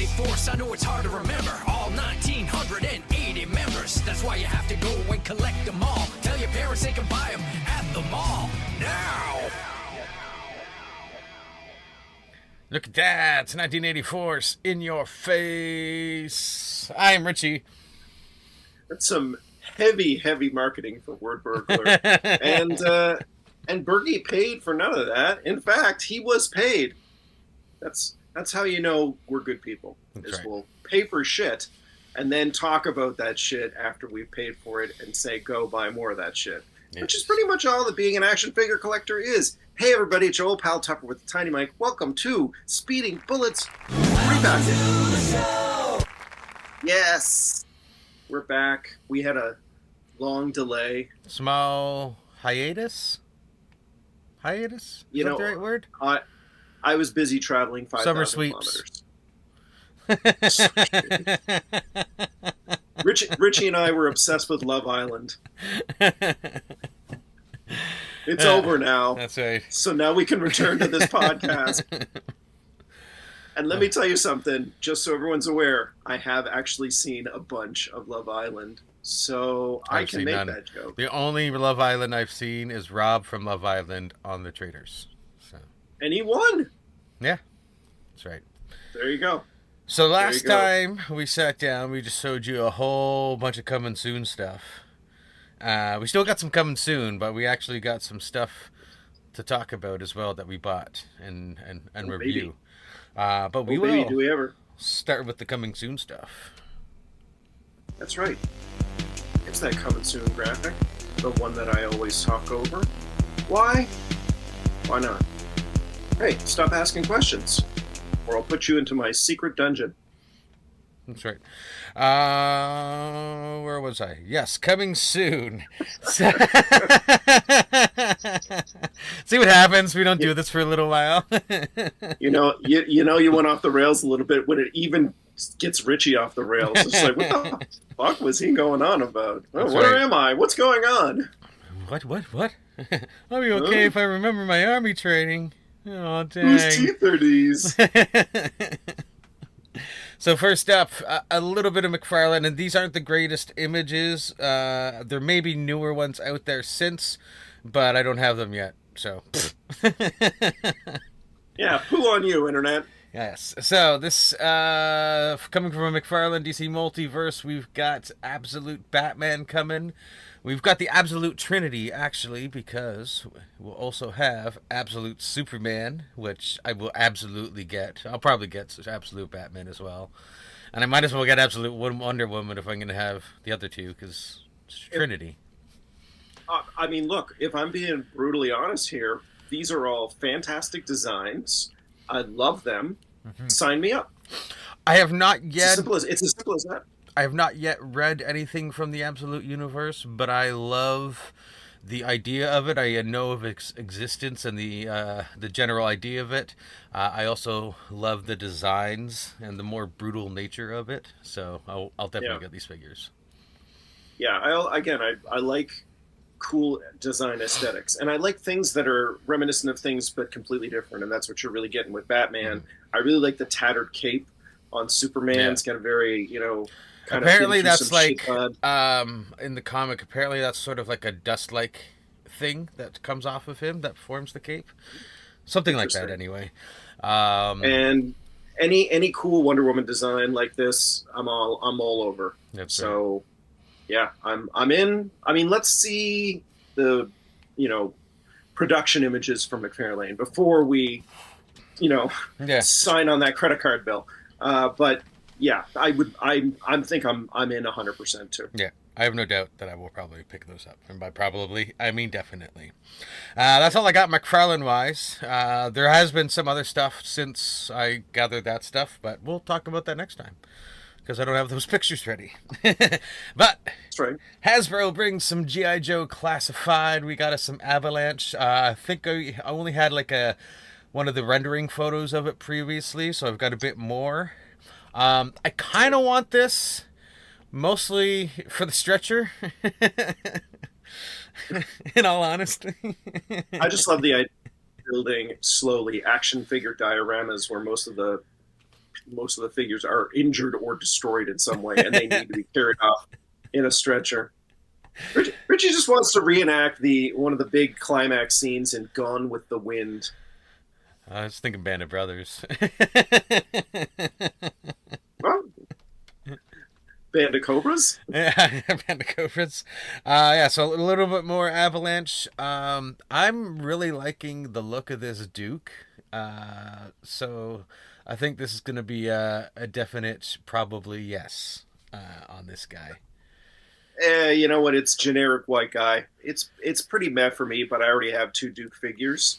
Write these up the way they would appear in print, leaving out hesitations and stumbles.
Force, I know it's hard to remember. All 1,980 members. That's why you have to go and collect them all. Tell your parents they can buy them at the mall now. Look at that. It's 1984. In your face. I am Richie. That's some heavy marketing for Word Burglar. and Bergie paid for none of that. In fact, he was paid. That's how you know we're good people. That's right. We'll pay for shit and then talk about that shit after we've paid for it and say, go buy more of that shit. Yes. Which is pretty much all that being an action figure collector is. Hey everybody, it's your old pal Tupper with the tiny mic. Welcome to Speeding Bullets Repackaged. Yes, we're back. We had a long delay. Small hiatus? Hiatus? Is that the right word? I was busy traveling 5,000 Summer sweeps. Richie and I were obsessed with Love Island. It's over now. That's right. So now we can return to this podcast. And let me tell you something, just so everyone's aware, I have actually seen a bunch of Love Island. So I can make that joke. The only Love Island I've seen is Rob from Love Island on the Traders. So. And he won. Yeah, that's right. There you go. So last time we sat down, we just showed you a whole bunch of coming soon stuff. We still got some coming soon, but we actually got some stuff to talk about as well that we bought and review. But we will do we ever start with the coming soon stuff. That's right. It's that coming soon graphic, the one that I always talk over. Why? Why not? Hey, stop asking questions, or I'll put you into my secret dungeon. That's right. Where was I? Yes, coming soon. See what happens. We don't do this for a little while. you went off the rails a little bit when it even gets Richie off the rails. It's like, what the fuck was he going on about? Where am I? What's going on? What? I'll be okay if I remember my army training. Oh, dang. Whose teeth are these? So first up, a little bit of Mcfarlane, and these aren't the greatest images. There may be newer ones out there since, but I don't have them yet, so. Yeah, poo on you, Internet. Yes. So this, coming from a Mcfarlane DC Multiverse, we've got Absolute Batman coming. We've got the Absolute Trinity, actually, because we'll also have Absolute Superman, which I will absolutely get. I'll probably get Absolute Batman as well. And I might as well get Absolute Wonder Woman if I'm going to have the other two, because it's Trinity. I mean, look, if I'm being brutally honest here, these are all fantastic designs. I love them. Mm-hmm. Sign me up. I have not yet... It's as simple as that. I have not yet read anything from the Absolute Universe, but I love the idea of it. I know of its existence and the general idea of it. I also love the designs and the more brutal nature of it. So I'll definitely get these figures. Yeah, I like cool design aesthetics, and I like things that are reminiscent of things but completely different, and that's what you're really getting with Batman. I really like the tattered cape on Superman. Yeah. It's got a very, apparently that's like in the comic, apparently that's sort of like a dust-like thing that comes off of him that forms the cape, something like that anyway. And any cool Wonder Woman design like this, I'm all over. That's right. Yeah, I'm in. I mean, let's see the production images from Mcfarlane before we sign on that credit card bill. But yeah, I think I'm in 100% too. Yeah, I have no doubt that I will probably pick those up, and by probably I mean definitely. That's all I got Mcfarlane wise. There has been some other stuff since I gathered that stuff, but we'll talk about that next time because I don't have those pictures ready. But that's right. Hasbro brings some G.I. Joe Classified. We got us some Avalanche. I think I only had like one of the rendering photos of it previously, so I've got a bit more. I kind of want this mostly for the stretcher. In all honesty. I just love the idea of building slowly action figure dioramas where most of the most of the figures are injured or destroyed in some way, and they need to be carried off in a stretcher. Richie just wants to reenact one of the big climax scenes in Gone with the Wind. I was thinking Band of Brothers. Well, Band of Cobras? Yeah, Band of Cobras. Yeah, so a little bit more Avalanche. I'm really liking the look of this Duke. So I think this is going to be a definite probably yes on this guy. You know what? It's generic white guy. It's pretty meh for me, but I already have 2 Duke figures.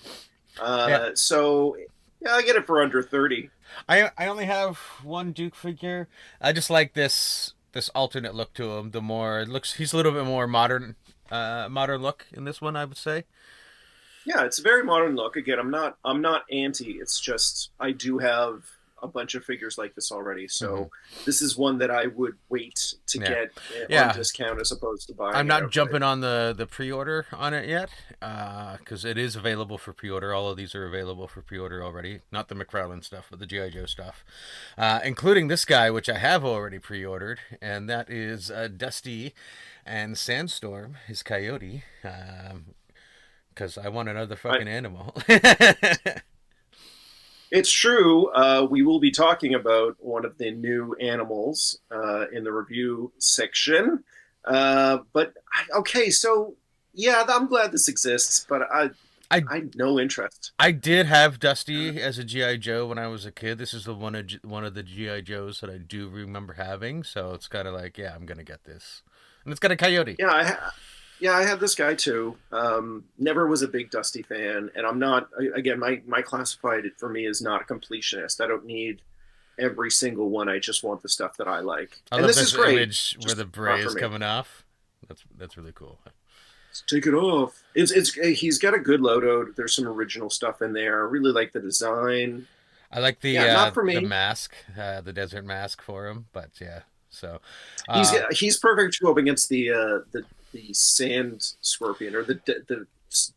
So yeah, I get it for under 30. I only have 1 Duke figure. I just like this alternate look to him. The more it looks, he's a little bit more modern look in this one, I would say. Yeah, it's a very modern look. Again, I'm not anti. It's just I do have a bunch of figures like this already, so this is one that I would wait to get on discount as opposed to buying. I'm not jumping on the pre-order on it yet, because it is available for pre-order. All of these are available for pre-order already. Not the Mcfarlane stuff, but the G.I. Joe stuff, including this guy, which I have already pre-ordered, and that is Dusty and Sandstorm, his Coyote, because I want another fucking animal. It's true. We will be talking about one of the new animals in the review section. But okay, so yeah, I'm glad this exists, but I had no interest. I did have Dusty as a GI Joe when I was a kid. This is the one of the GI Joes that I do remember having. So it's kind of like, yeah, I'm gonna get this, and it's got a coyote. Yeah, I have this guy too. Never was a big Dusty fan, and I'm not. Again, my classified for me is not a completionist. I don't need every single one. I just want the stuff that I like. I love this image where the bray is coming off. That's really cool. Let's take it off. He's got a good loadout. There's some original stuff in there. I really like the design. I like the not for me. The mask, the desert mask for him. But yeah, so he's perfect to go up against the sand scorpion or the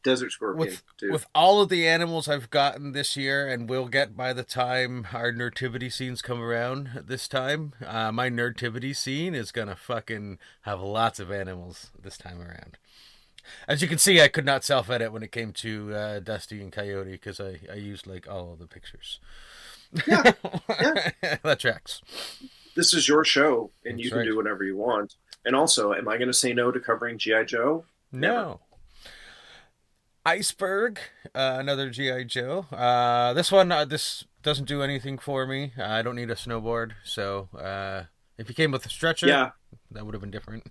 desert scorpion. With all of the animals I've gotten this year and will get by the time our nerdtivity scenes come around this time, my nerdtivity scene is gonna fucking have lots of animals this time around. As you can see, I could not self-edit when it came to Dusty and Coyote because I used like all of the pictures. Yeah. That tracks. This is your show, and That's you can right. do whatever you want. And also, am I going to say no to covering G.I. Joe? No. Iceberg, another G.I. Joe. This one, this doesn't do anything for me. I don't need a snowboard, so if you came with a stretcher, that would have been different.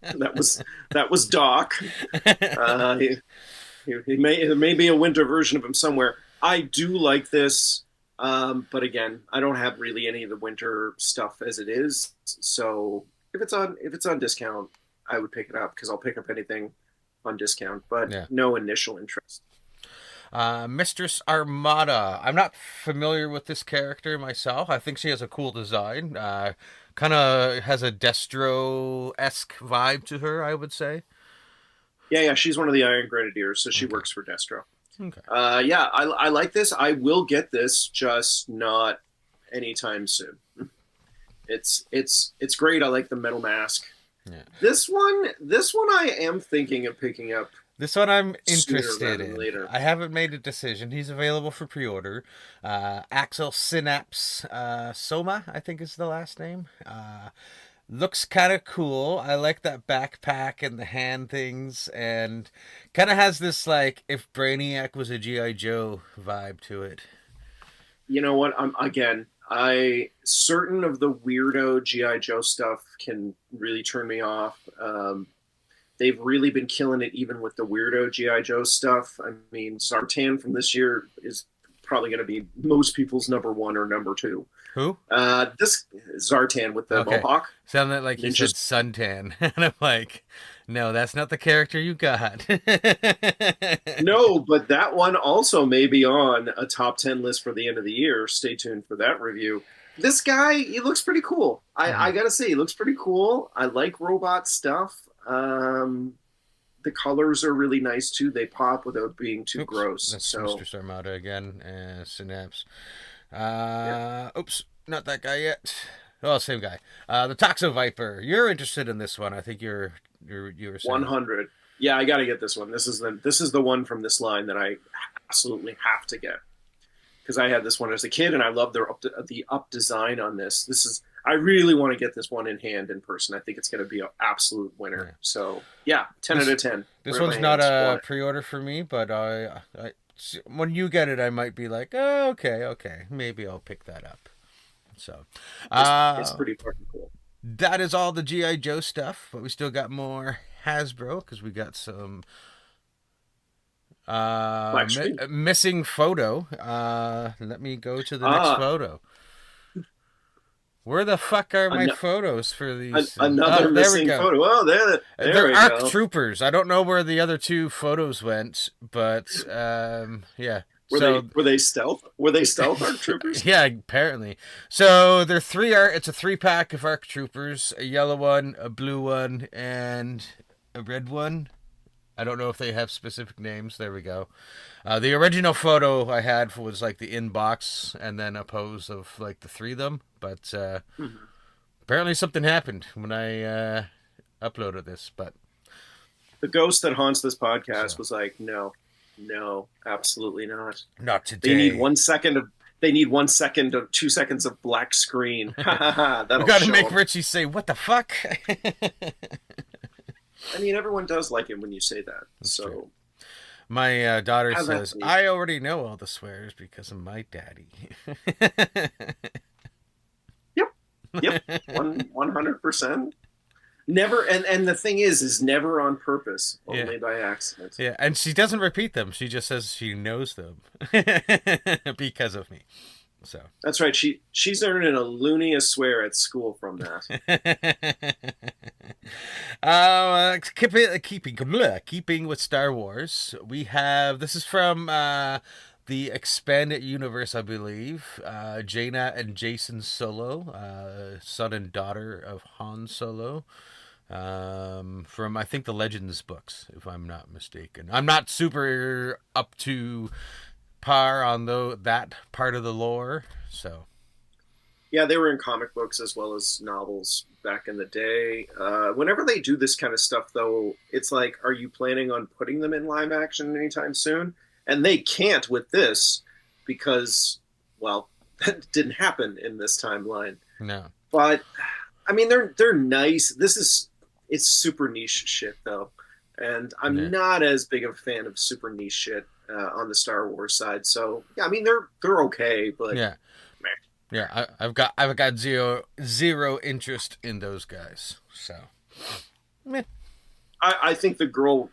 that was Doc. There may be a winter version of him somewhere. I do like this, but again, I don't have really any of the winter stuff as it is, so. If it's on discount, I would pick it up because I'll pick up anything on discount, but no initial interest. Mistress Armada. I'm not familiar with this character myself. I think she has a cool design. Kind of has a Destro-esque vibe to her, I would say. Yeah, she's one of the Iron Grenadiers, so she works for Destro. Okay. I like this. I will get this, just not anytime soon. It's great. I like the metal mask. Yeah. This one I am thinking of picking up. This one I'm interested in. Later. I haven't made a decision. He's available for pre-order. Axel Synapse Soma, I think is the last name. Looks kind of cool. I like that backpack and the hand things, and kind of has this like if Brainiac was a G.I. Joe vibe to it. You know what? Certain of the weirdo G.I. Joe stuff can really turn me off. They've really been killing it even with the weirdo G.I. Joe stuff. I mean, Zartan from this year is probably going to be most people's number 1 or number 2. Who? This Zartan with the mohawk. Sounded like you said suntan. And I'm like, no, that's not the character you got. No, but that one also may be on a top 10 list for the end of the year. Stay tuned for that review. This guy, he looks pretty cool. I gotta say, he looks pretty cool. I like robot stuff. The colors are really nice too. They pop without being too gross. That's so Mr. Armada again. Synapse. Oops. not that guy yet. Oh, same guy. The Toxo Viper. You're interested in this one. I think you were saying. 100. Yeah, I got to get this one. This is the one from this line that I absolutely have to get, because I had this one as a kid and I love the up design on this. I really want to get this one in hand in person. I think it's going to be an absolute winner. Yeah. So yeah, 10 out of 10. This one's not a pre-order for me, but I when you get it, I might be like, oh, okay, maybe I'll pick that up. So it's pretty fucking cool. That is all the G.I. Joe stuff, but we still got more Hasbro because we got some missing photo. Let me go to the next photo. Where the fuck are my photos for these? Another missing photo. Oh, there we ARC go. Troopers. I don't know where the other two photos went, but yeah. Were they stealth? Were they stealth ARC Troopers? Yeah, apparently. So they're it's a 3-pack of ARC Troopers, a yellow one, a blue one, and a red one. I don't know if they have specific names. There we go. The original photo I had was like the inbox and then a pose of like the 3 of them. But apparently something happened when I uploaded this. But the ghost that haunts this podcast was like, no, absolutely not. Not today. They need 1 second of 2 seconds of black screen. We got to make Richie say, "What the fuck?" I mean, everyone does like it when you say that. That's so true. My daughter says, "I already know all the swears because of my daddy." Yep, 100%. Never, and the thing is never on purpose, only by accident. Yeah, and she doesn't repeat them. She just says she knows them because of me. So that's right. She's earning a loony swear at school from that. Keeping with Star Wars, we have this is from the expanded universe, I believe. Jaina and Jason Solo, son and daughter of Han Solo. From I think the Legends books, if I'm not mistaken. I'm not super up to par on that part of the lore, so yeah, they were in comic books as well as novels back in the day. Whenever they do this kind of stuff, though, it's like, are you planning on putting them in live action anytime soon? And they can't with this because, well, that didn't happen in this timeline. No, but I mean, they're nice. It's super niche shit though, and I'm not as big of a fan of super niche shit on the Star Wars side. So yeah, I mean they're okay, but yeah, I've got zero interest in those guys. So meh. I think the girl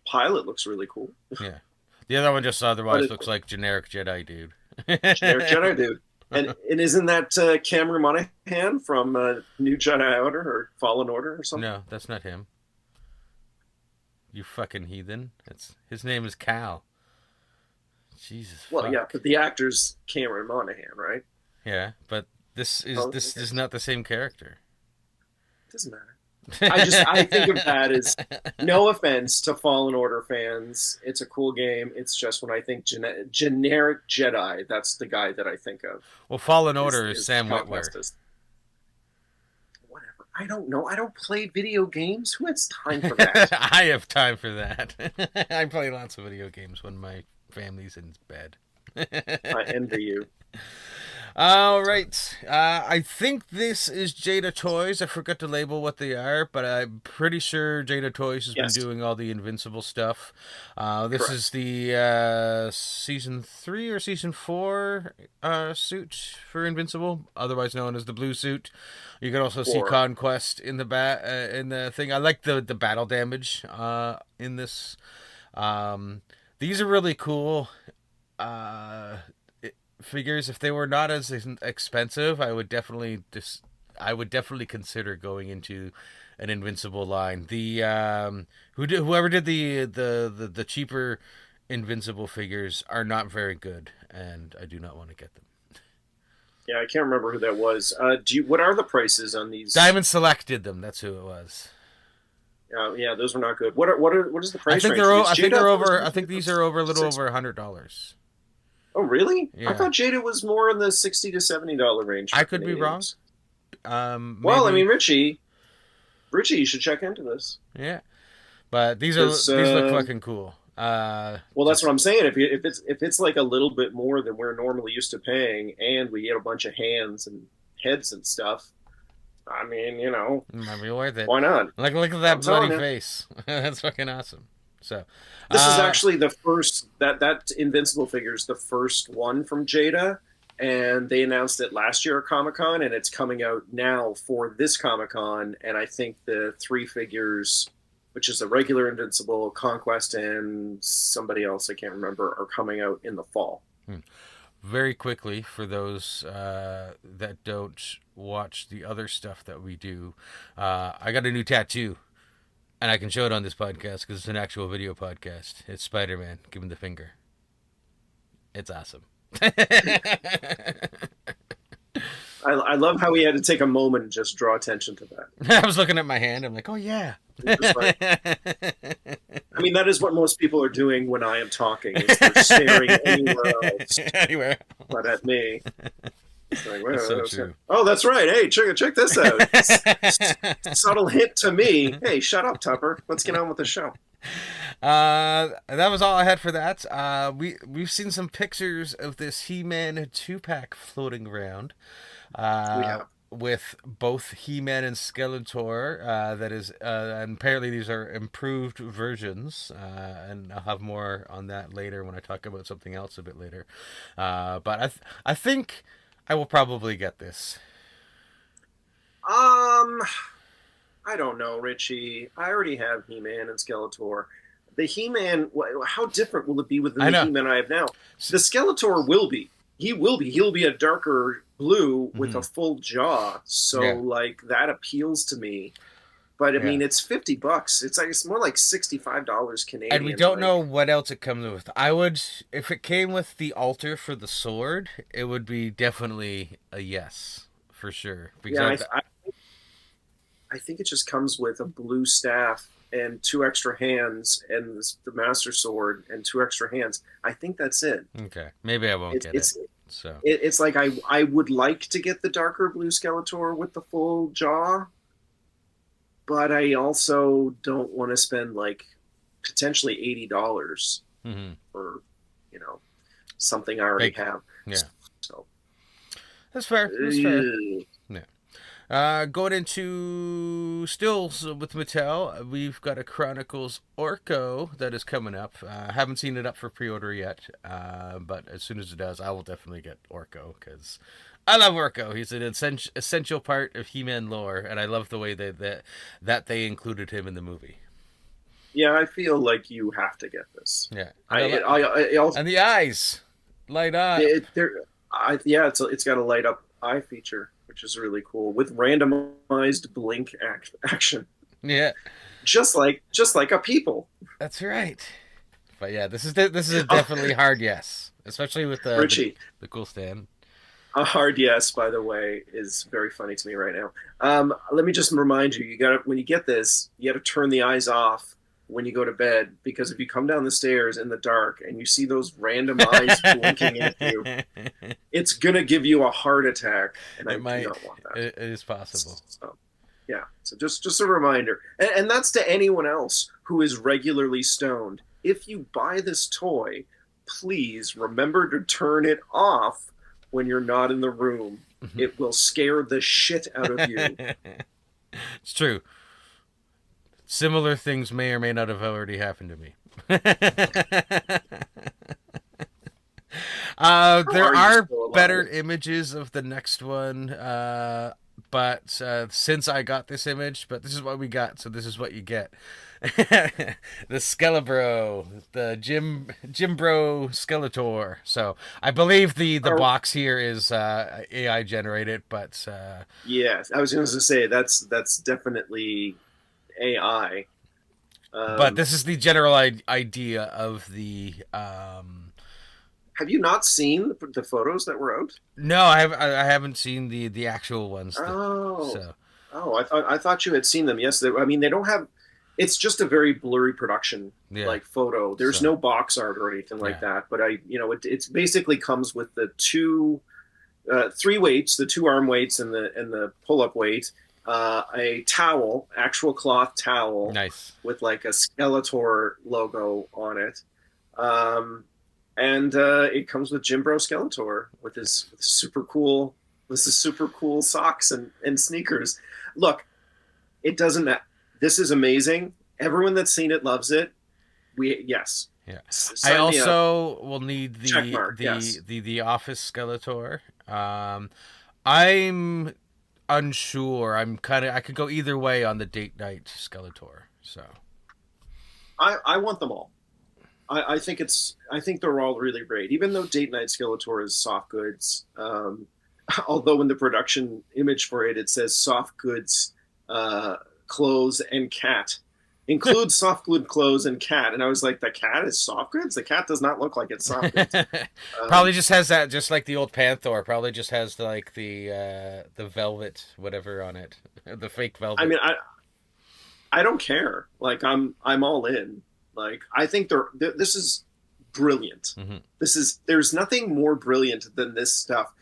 pilot looks really cool. Yeah, the other one just otherwise looks like generic Jedi dude. Generic Jedi dude. And isn't that Cameron Monaghan from New Jedi Order or Fallen Order or something? No, that's not him. You fucking heathen. His name is Cal. Jesus. Well, fuck. yeah, but the actor's Cameron Monaghan, right? Yeah, but this is not the same character. It doesn't matter. I think of that as, no offense to Fallen Order fans, it's a cool game. It's just when I think generic Jedi, that's the guy that I think of. Well, Fallen Order is Sam Witwer. Whatever. I don't know. I don't play video games. Who has time for that? I have time for that. I play lots of video games when my family's in bed. I envy you. All right. I think this is Jada Toys. I forgot to label what they are, but I'm pretty sure Jada Toys has been doing all the Invincible stuff. This is the season 3 or season 4 suit for Invincible, otherwise known as the blue suit. You can also see Conquest in the thing. I like the battle damage in this. These are really cool. Figures. If they were not as expensive, I would definitely consider going into an Invincible line. The whoever did the cheaper Invincible figures are not very good, and I do not want to get them. Yeah, I can't remember who that was. What are the prices on these? Diamond Select did them. That's who it was. Yeah, those were not good. What is the price? I think they're over a little over $100. Oh, really? Yeah. I thought Jada was more in the $60 to $70 range. I could be wrong. Well, I Maybe, mean, Richie, you should check into this. yeah. But Because these look fucking cool. well, that's Just what I'm saying. If it's like a little bit more than we're normally used to paying, and we get a bunch of hands and heads and stuff, I mean, might be worth it. why not? Look at that I'm telling bloody you. face. That's fucking awesome. So, This is uh, actually the first that Invincible figure is the first one from Jada, and they announced it last year at Comic Con, and it's coming out now for this Comic Con. And I think the three figures, which is a regular Invincible, Conquest, and somebody else I can't remember, are coming out in the fall. very quickly for those that don't watch the other stuff that we do, I got a new tattoo. And I can show it on this podcast because it's an actual video podcast. It's Spider-Man. Give him the finger. It's awesome. I love how he had to take a moment and just draw attention to that. I was looking at my hand. I'm like, oh, yeah. Just like, I mean, that is what most people are doing when I am talking. Is they're staring anywhere else Anywhere. but at me. It's like, That's so true. Oh, that's right. Hey, check this out. Subtle hint to me. Hey, shut up, Tupper. Let's get on with the show. That was all I had for that. We've seen some pictures of this He-Man 2-pack floating around. We have. With both He-Man and Skeletor. That is, and apparently these are improved versions. And I'll have more on that later when I talk about something else a bit later. But I think I will probably get this. I don't know, Richie. I already have He-Man and Skeletor. The He-Man, how different will it be with the He-Man I have now? The Skeletor will be. He will be. He'll be a darker blue with a full jaw. So, that appeals to me. But, I mean, it's $50. It's more like $65 Canadian. And we don't know what else it comes with. I would, if it came with the altar for the sword, it would be definitely a yes, for sure. Because I think it just comes with a blue staff and 2 extra hands and the Master Sword and 2 extra hands. I think that's it. Okay, maybe I won't get it. So it's like I would like to get the darker blue Skeletor with the full jaw, but I also don't want to spend like potentially $80 for something I already have. Yeah, so that's fair. That's fair. Yeah. Going into stills with Mattel, we've got a Chronicles Orko that is coming up. Haven't seen it up for pre-order yet, but as soon as it does, I will definitely get Orko because I love Orko. He's an essential part of He-Man lore, and I love the way that they included him in the movie. Yeah, I feel like you have to get this. Yeah, I also, and the eyes light up. It's got a light up eye feature, which is really cool with randomized blink action. Yeah, just like a people. That's right. But yeah, this is a definitely hard yes, especially with Richie, the cool stand. A hard yes, by the way, is very funny to me right now. Let me just remind you: when you get this, you got to turn the eyes off when you go to bed, because if you come down the stairs in the dark and you see those random eyes blinking at you, it's gonna give you a heart attack, and I do not want that. It is possible. So, yeah. So just a reminder, and that's to anyone else who is regularly stoned. If you buy this toy, please remember to turn it off when you're not in the room. It will scare the shit out of you. It's true. Similar things may or may not have already happened to me. There are better images of the next one, but since I got this image, but this is what we got, so this is what you get. The Skelebro, the Jim Bro Skeletor. So I believe the box here is AI generated, but yes, I was going to say that's definitely AI. But this is the general idea of the. Have you not seen the photos that were out? No, I haven't seen the actual ones. I thought you had seen them. Yes, they don't it's just a very blurry production like photo. There's no box art or anything like that. But it's basically comes with the three weights, the 2 arm weights and the pull up weight, a towel, actual cloth towel, nice, with like a Skeletor logo on it, and it comes with Jimbro Skeletor with his super cool socks and sneakers. Look, it doesn't matter. This is amazing. Everyone that's seen it loves it. Yes. Yeah. I also will need the Office Skeletor. I'm unsure. I could go either way on the date night Skeletor. So I want them all. I think they're all really great. Even though date night Skeletor is soft goods, although in the production image for it says soft goods, clothes and cat. Includes soft good clothes and cat. And I was like, the cat is soft goods? The cat does not look like it's soft goods. Probably just has that, just like the old Panther. Probably just has the velvet whatever on it. The fake velvet. I mean, I don't care. Like, I'm all in. Like, I think this is brilliant. Mm-hmm. There's nothing more brilliant than this stuff.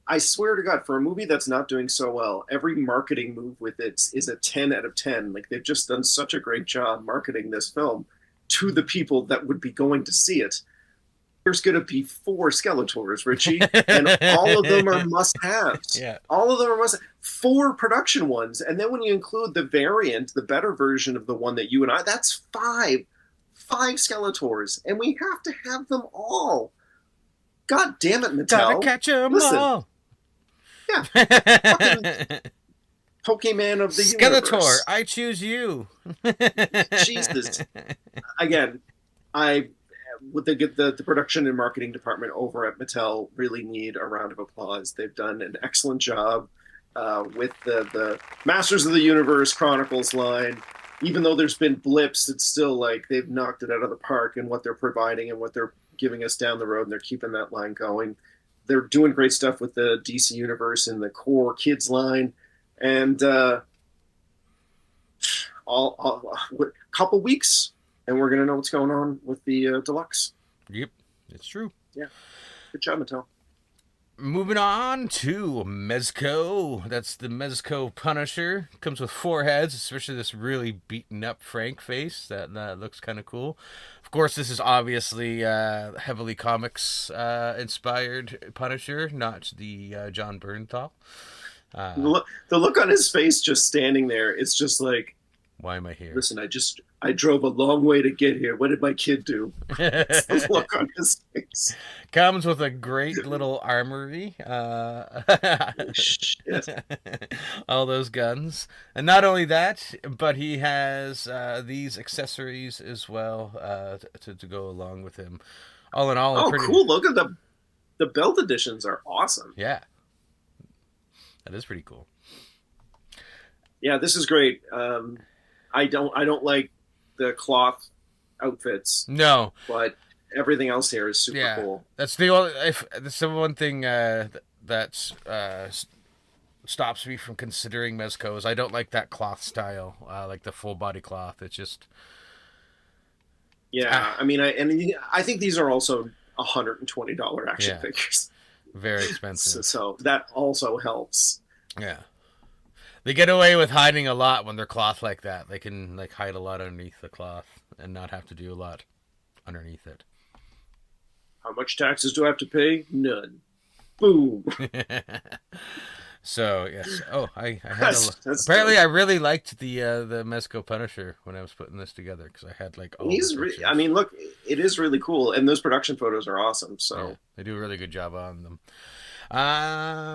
I swear to God, for a movie that's not doing so well, every marketing move with it is a 10 out of 10. Like, they've just done such a great job marketing this film to the people that would be going to see it. There's going to be 4 Skeletors, Richie, and all of them are must-haves. Yeah. All of them are must-haves. 4 production ones, and then when you include the variant, the better version of the one that you and I, that's 5 Skeletors, and we have to have them all. God damn it, Mattel. Gotta catch them all. Yeah. Pokemon of the Skeletor, universe. I choose you. Jesus. Again, with the production and marketing department over at Mattel really need a round of applause. They've done an excellent job with the Masters of the Universe Chronicles line. Even though there's been blips, it's still like they've knocked it out of the park in what they're providing and what they're giving us down the road, and they're keeping that line going. They're doing great stuff with the DC Universe and the core kids line, and a couple weeks, and we're gonna know what's going on with the deluxe. Yep, it's true. Yeah, good job, Mattel. Moving on to Mezco. That's the Mezco Punisher. Comes with 4 heads, especially this really beaten up Frank face. That looks kind of cool. Of course, this is obviously heavily comics inspired Punisher, not the John Bernthal. The look on his face just standing there, it's just like, why am I here? Listen, I drove a long way to get here. What did my kid do? It's the look on his face. Comes with a great little armory. Shit. All those guns. And not only that, but he has these accessories as well to go along with him. All in all, cool. Look at the belt editions are awesome. Yeah. That is pretty cool. Yeah, this is great. I don't like the cloth outfits. No, but everything else here is super cool. That's the one thing that stops me from considering Mezco is I don't like that cloth style, like the full body cloth. It's just I mean, I think these are also $120 action figures. Very expensive. So that also helps. Yeah. They get away with hiding a lot when they're cloth like that. They can hide a lot underneath the cloth and not have to do a lot underneath it. How much taxes do I have to pay? None. Boom. So yes. Oh, I had apparently I really liked the Mezco Punisher when I was putting this together because I had all. I mean, look, it is really cool, and those production photos are awesome. So they do a really good job on them.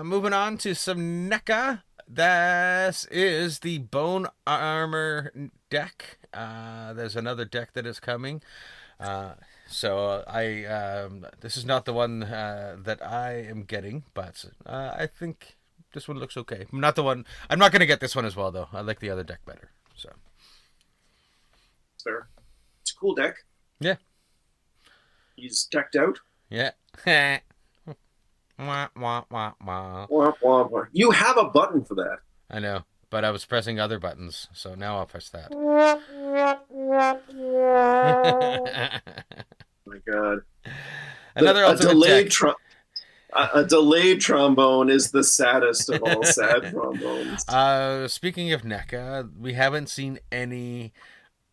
Moving on to some NECA. This is the Bone Armor deck. There's another deck that is coming. So this is not the one that I am getting, but I think this one looks okay. I'm not going to get this one as well, though. I like the other deck better. So fair. It's a cool deck. Yeah. He's decked out. Yeah. Wah, wah, wah, wah. Wah, wah, wah. You have a button for that. I know, but I was pressing other buttons, so now I'll press that. My God. Another A ultimate delayed deck. a delayed trombone is the saddest of all sad trombones. Speaking of NECA, we haven't seen any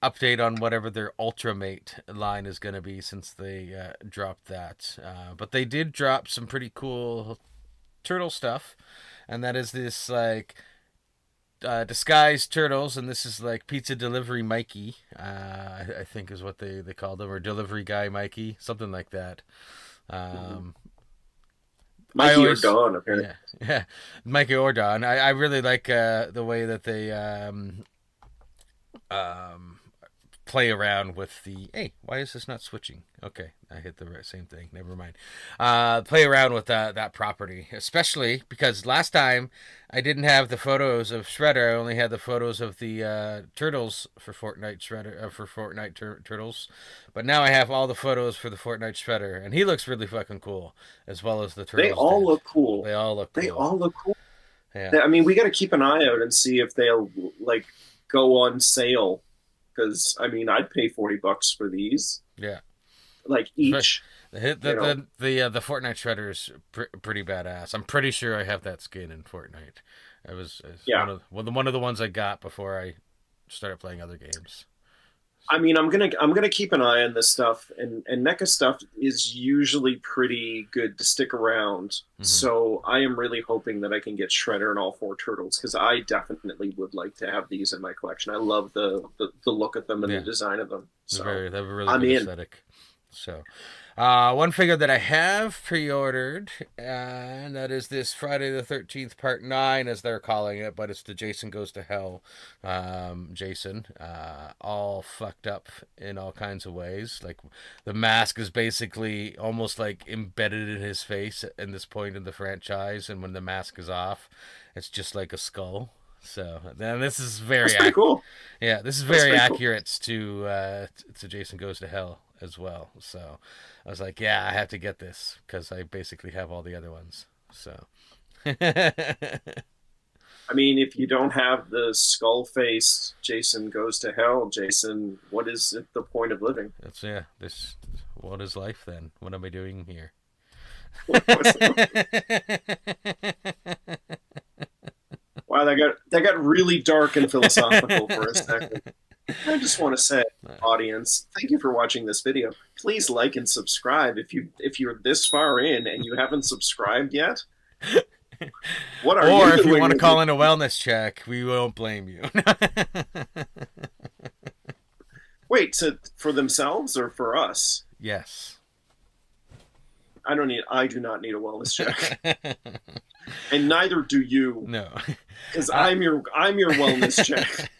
update on whatever their Ultramate line is going to be since they dropped that. But they did drop some pretty cool turtle stuff, and that is this like disguised turtles, and this is like pizza delivery Mikey, I think is what they called them, or delivery guy Mikey, something like that. Mikey or Dawn, apparently. Yeah, Mikey or Dawn. I really like the way that they play around with the. Hey, why is this not switching? Okay, I hit the same thing. Never mind. Play around with that property, especially because last time I didn't have the photos of Shredder. I only had the photos of the turtles for Fortnite Shredder for Fortnite Turtles. But now I have all the photos for the Fortnite Shredder, and he looks really fucking cool, as well as the turtles. They all look cool. They all look cool. They all look cool. Yeah. I mean, we got to keep an eye out and see if they'll like go on sale. Because I mean, I'd pay $40 for these. Yeah. Like each. The Fortnite Shredder is pretty badass. I'm pretty sure I have that skin in Fortnite. It was one of the ones I got before I started playing other games. I mean, I'm gonna keep an eye on this stuff, and NECA stuff is usually pretty good to stick around. Mm-hmm. So I am really hoping that I can get Shredder and all 4 turtles, because I definitely would like to have these in my collection. I love the look of them and the design of them. So they have a really good aesthetic. So, one figure that I have pre-ordered, and that is this Friday the 13th Part 9, as they're calling it, but it's the Jason Goes to Hell Jason, all fucked up in all kinds of ways. Like, the mask is basically almost like embedded in his face at this point in the franchise, and when the mask is off, it's just like a skull. So then this is very cool. Yeah, this is very accurate to Jason Goes to Hell as well. So I was like, yeah, I have to get this because I basically have all the other ones. So I mean, if you don't have the skull face Jason Goes to Hell, Jason, what is the point of living? What is life then? What am I doing here? Wow, that got really dark and philosophical for a second. I just want to say, audience, thank you for watching this video. Please like and subscribe if you're this far in and you haven't subscribed yet. What are you doing? Or if you want to call in a wellness check, we won't blame you. Wait, for themselves or for us? Yes. I do not need a wellness check. And neither do you. No. Because I'm your wellness check.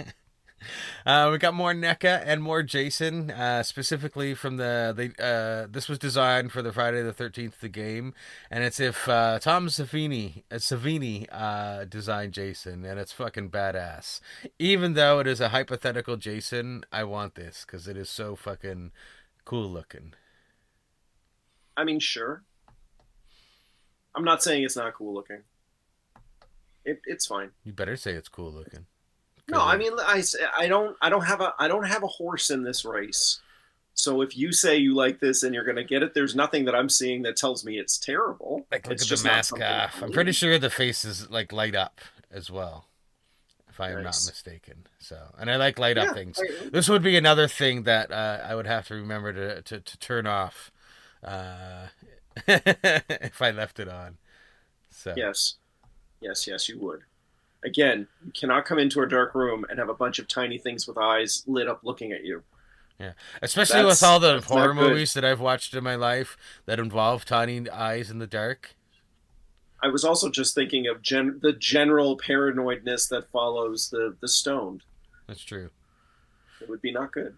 We got more NECA and more Jason, specifically from this was designed for the Friday the 13th the game, and it's if Tom Savini designed Jason, and it's fucking badass. Even though it is a hypothetical Jason, I want this because it is so fucking cool looking. I mean, sure. I'm not saying it's not cool looking. It's fine. You better say it's cool looking. No, I mean, I don't have a horse in this race. So if you say you like this and you're gonna get it, there's nothing that I'm seeing that tells me it's terrible. Like, look it's at just the mask off. I'm pretty sure the faces like light up as well, if I am not mistaken. So, and I like light up things. This would be another thing that I would have to remember to turn off if I left it on. So yes, you would. Again, you cannot come into a dark room and have a bunch of tiny things with eyes lit up looking at you. Yeah, especially with all the horror movies that I've watched in my life that involve tiny eyes in the dark. I was also just thinking of the general paranoidness that follows the stoned. That's true. It would be not good.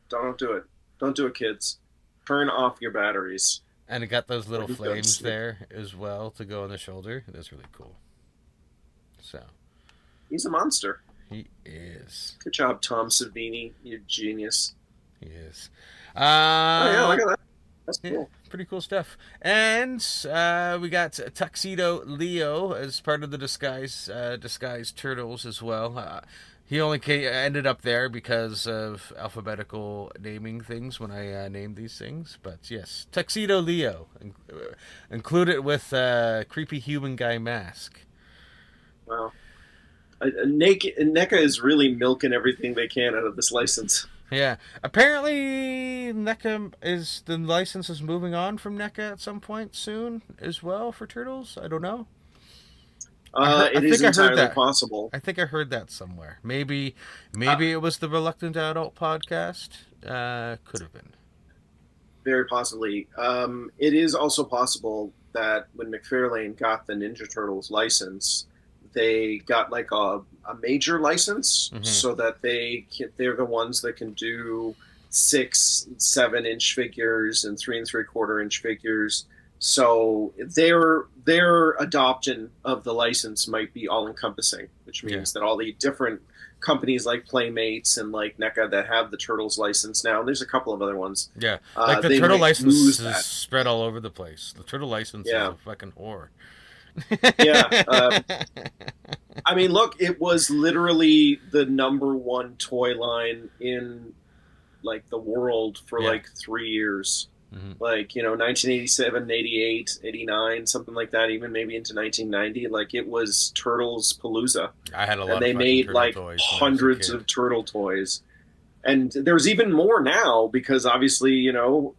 Don't do it. Don't do it, kids. Turn off your batteries. And it got those little flames there as well to go on the shoulder. That's really cool. So, he's a monster. He is. Good job, Tom Savini. You're a genius. He is. Oh yeah, look at that. That's cool. Yeah, pretty cool stuff. And we got Tuxedo Leo as part of the disguise Turtles as well. He only ended up there because of alphabetical naming things when I named these things. But yes, Tuxedo Leo. Include it with creepy human guy mask. Wow. NECA is really milking everything they can out of this license. Yeah. Apparently, the license is moving on from NECA at some point soon as well for Turtles. I don't know. It is entirely possible. I think I heard that somewhere. Maybe it was the Reluctant Adult podcast. Could have been. Very possibly. It is also possible that when Mcfarlane got the Ninja Turtles license, they got like a major license, so that they're the ones that can do 6-7 inch figures and 3 3/4 inch figures. So their adoption of the license might be all encompassing, which means that all the different companies like Playmates and like NECA that have the Turtles license now, and there's a couple of other ones. Yeah, like the Turtle license is spread all over the place. The Turtle license is a fucking whore. Yeah. I mean, look, it was literally the #1 toy line in like the world for like 3 years. Like, 1987, 88, 89, something like that, even maybe into 1990. Like, it was Turtles Palooza. I had a lot and they made like hundreds of turtle toys. And there's even more now because obviously,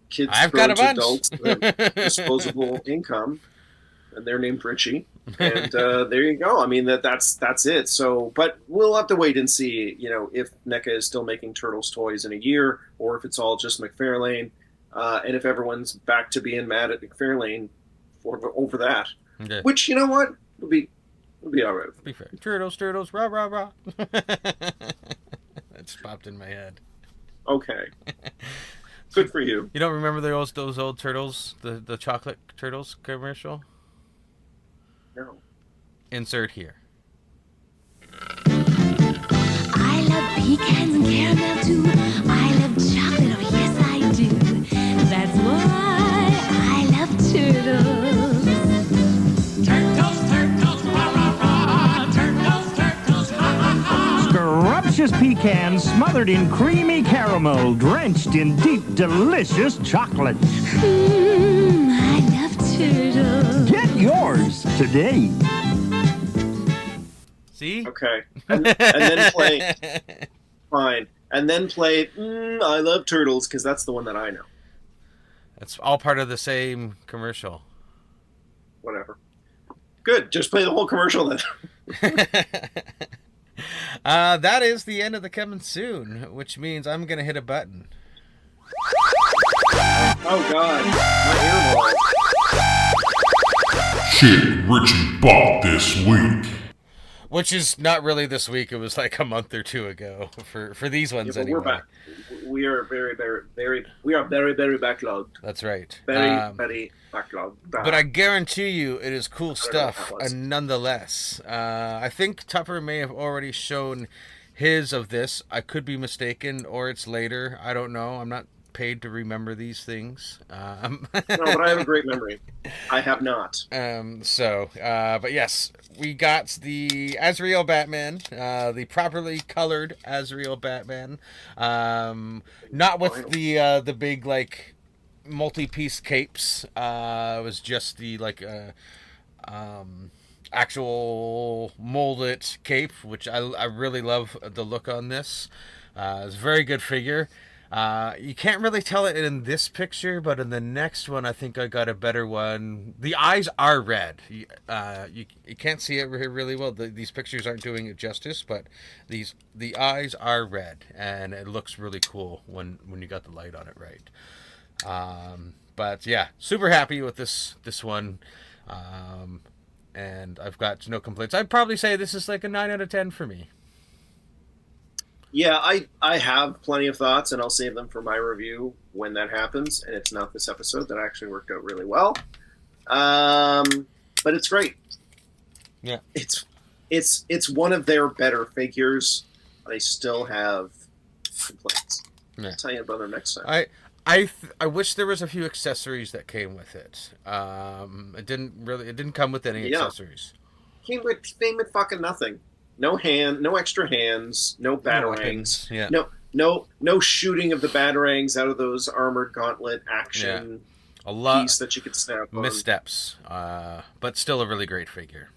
kids grow into adults with disposable income. And they're named Richie. And there you go. I mean, that's it. So, but we'll have to wait and see, if NECA is still making Turtles toys in a year or if it's all just Mcfarlane. And if everyone's back to being mad at Mcfarlane over that. Okay. Which, you know what? It'll be all right. Be fair. Turtles, rah, rah, rah. That's popped in my head. Okay. Good for you. You don't remember those old Turtles, the chocolate Turtles commercial? No. Insert here. I love pecans and caramel too. I love chocolate, oh yes I do. That's why I love turtles. Turtles, rah, rah, rah. Turtles, ha, ha, ha. Scrumptious pecans smothered in creamy caramel, drenched in deep, delicious chocolate. I love turtles. Get yours today. See? Okay. And then play... Fine. And then play I Love Turtles, because that's the one that I know. That's all part of the same commercial. Whatever. Good. Just play the whole commercial then. That is the end of the coming soon, which means I'm going to hit a button. Oh, God. My earballs. Shit Richie bought this week. Which is not really this week. It was like a month or two ago for these ones anyway. We're back. We are very, very, very backlogged. That's right. Very backlogged. But I guarantee you it is cool stuff nonetheless. I think Tupper may have already shown his of this. I could be mistaken, or it's later. I don't know. I'm not paid to remember these things. No, but I have a great memory. I have not. But yes, we got the Azrael Batman, the properly colored Azrael Batman, not with the big like multi-piece capes. It was just the like actual molded cape, which I really love the look on this. It's a very good figure. You can't really tell it in this picture, but in the next one, I think I got a better one. The eyes are red. You can't see it really well. These pictures aren't doing it justice, but the eyes are red, and it looks really cool when you got the light on it right. But yeah, super happy with this one. And I've got no complaints. I'd probably say this is like a 9 out of 10 for me. Yeah, I have plenty of thoughts, and I'll save them for my review when that happens. And it's not this episode. That actually worked out really well. But it's great. Yeah, it's one of their better figures. But I still have complaints. Yeah. I'll tell you about them next time. I wish there was a few accessories that came with it. It didn't come with any accessories. Came with fucking nothing. No extra hands, no batarangs. Yeah. No shooting of the batarangs out of those armored gauntlet action a lot piece that you could snap on. missteps, but still a really great figure.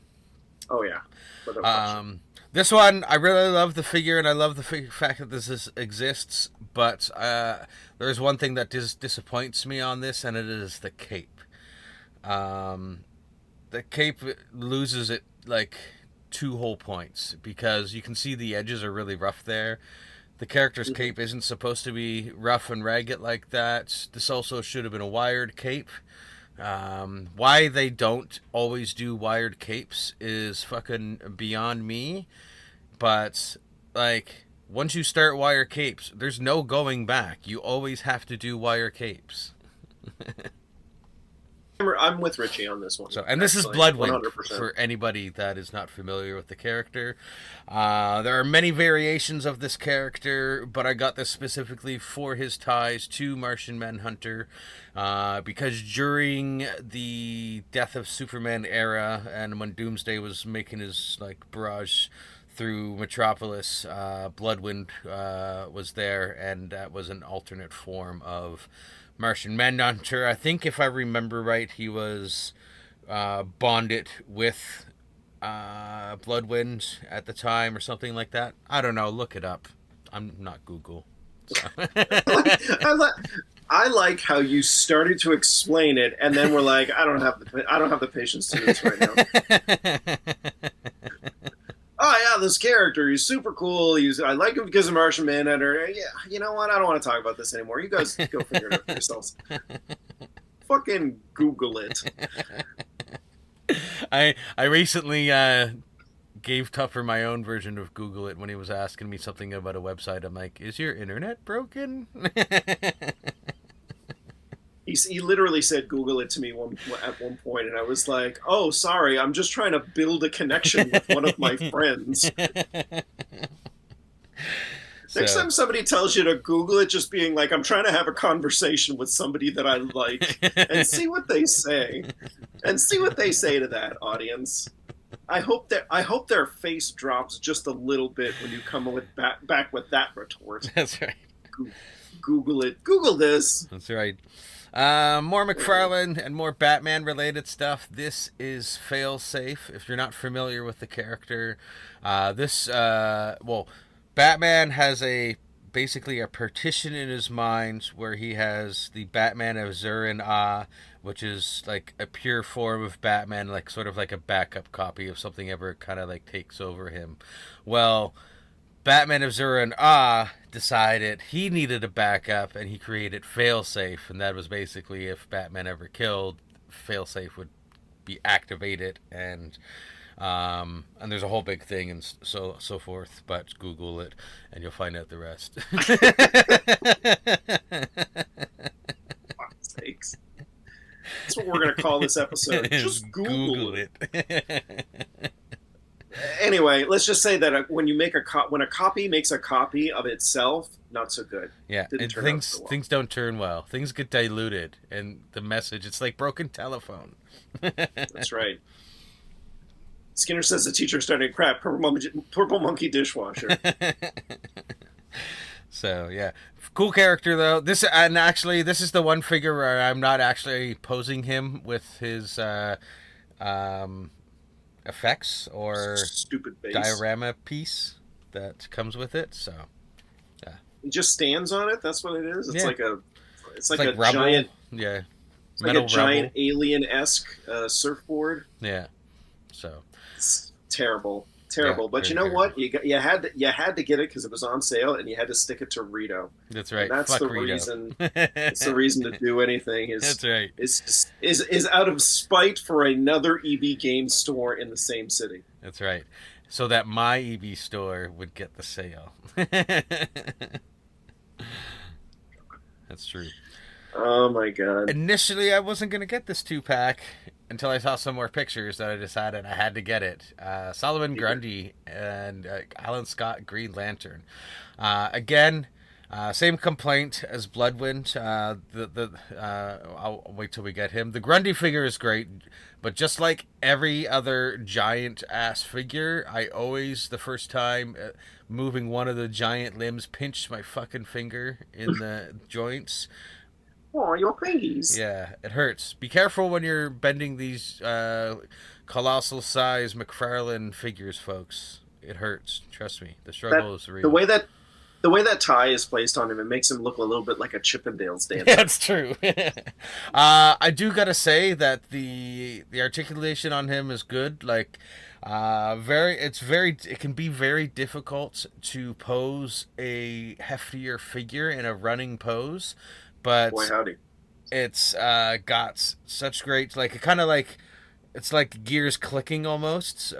Oh yeah. Without question. This one, I really love the figure, and I love the fact that this exists, but there's one thing that disappoints me on this, and it is the cape. The cape loses it, like, 2 whole points, because you can see the edges are really rough there. The character's cape isn't supposed to be rough and ragged like that. This also should have been a wired cape. Why they don't always do wired capes is fucking beyond me. But, like, once you start wire capes, there's no going back. You always have to do wire capes. I'm with Richie on this one. So, and this is Bloodwind 100%. for anybody that is not familiar with the character. There are many variations of this character, but I got this specifically for his ties to Martian Manhunter, because during the Death of Superman era, and when Doomsday was making his barrage through Metropolis, Bloodwind was there, and that was an alternate form of Martian Manhunter. I think, if I remember right, he was bonded with Bloodwind at the time or something like that. I don't know. Look it up. I'm not Google. So. I like how you started to explain it, and then we're like, I don't have the patience to do this right now. Oh yeah, this character, he's super cool. I like him because of Martian Manhunter. Yeah, you know what? I don't want to talk about this anymore. You guys go figure it out for yourselves. Fucking Google it. I recently gave Tupper my own version of Google it when he was asking me something about a website. I'm like, is your internet broken? He literally said Google it to me at one point, and I was like, oh, sorry, I'm just trying to build a connection with one of my friends. Next time somebody tells you to Google it, just being like, I'm trying to have a conversation with somebody that I like, and see what they say. And see what they say to that, audience. I hope their face drops just a little bit when you come with back with that retort. That's right. Google it. Google this. That's right. More Mcfarlane and more Batman-related stuff. This is Failsafe. If you're not familiar with the character, Batman has basically a partition in his mind where he has the Batman of Zur-En-Ah, which is like a pure form of Batman, like sort of like a backup copy of something ever kind of like takes over him. Well, Batman of Zur-En-Ah decided he needed a backup, and he created Failsafe, and that was basically if Batman ever killed, Failsafe would be activated, and there's a whole big thing and so forth. But Google it, and you'll find out the rest. Fuck's sakes. That's what we're gonna call this episode. Just Google it. Anyway, let's just say that when a copy makes a copy of itself, not so good. Yeah, and things don't turn well. Things get diluted, and the message, it's like broken telephone. That's right. Skinner says the teacher started crap. Purple monkey dishwasher. So yeah, cool character though. This is the one figure where I'm not actually posing him with his effects or stupid base diorama piece that comes with it. So yeah, it just stands on it. That's what it is. It's like a rubble. Giant, yeah, it's like a giant alien-esque surfboard. Yeah, so it's terrible. Yeah, But you know what? You had to get it because it was on sale, and you had to stick it to Rito. That's right. And that's Fuck the Rito. reason. It's the reason to do anything. That's right. Is out of spite for another EB game store in the same city. That's right. So that my EB store would get the sale. That's true. Oh my god. Initially, I wasn't going to get this 2-pack until I saw some more pictures that I decided I had to get it. Solomon Grundy and Alan Scott Green Lantern. Again, Same complaint as Bloodwind. I'll wait till we get him. The Grundy figure is great, but just like every other giant ass figure, I always, the first time moving one of the giant limbs, pinched my fucking finger in the joints. Oh, your fingies. Yeah, it hurts. Be careful when you're bending these colossal size Mcfarlane figures, folks. It hurts. Trust me. The struggle is real. The way that tie is placed on him, it makes him look a little bit like a Chippendales dancer. Yeah, that's true. I do gotta say that the articulation on him is good. Like, it can be very difficult to pose a heftier figure in a running pose, but Boy, howdy. it's got such great, like, it kind of like, it's like gears clicking almost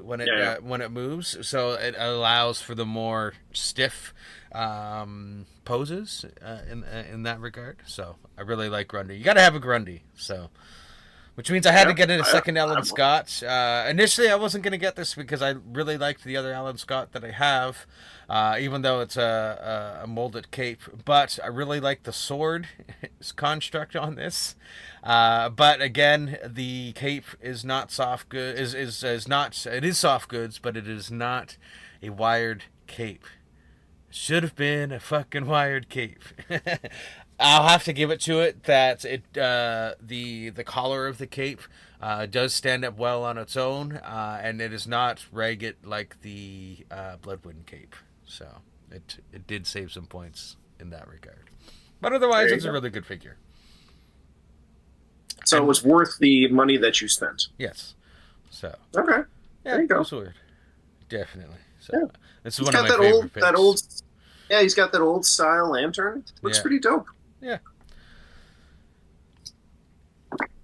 when it moves, so it allows for the more stiff poses in that regard. So I really like Grundy. You got to have a Grundy, so which means I had to get in a second Alan Scott. Initially, I wasn't going to get this because I really liked the other Alan Scott that I have, even though it's a molded cape. But I really like the sword construct on this. But again, the cape is not soft good. Is not. It is soft goods, but it is not a wired cape. Should have been a fucking wired cape. I'll have to give it to it that the collar of the cape does stand up well on its own, and it is not ragged like the Bloodwind cape. So it did save some points in that regard. But otherwise, it's a really good figure. So it was worth the money that you spent. Yes. So okay, yeah, there you go. It was weird. Definitely. So Yeah. this is one of my favorite picks. Yeah, he's got that old style lantern. Looks pretty dope. Yeah.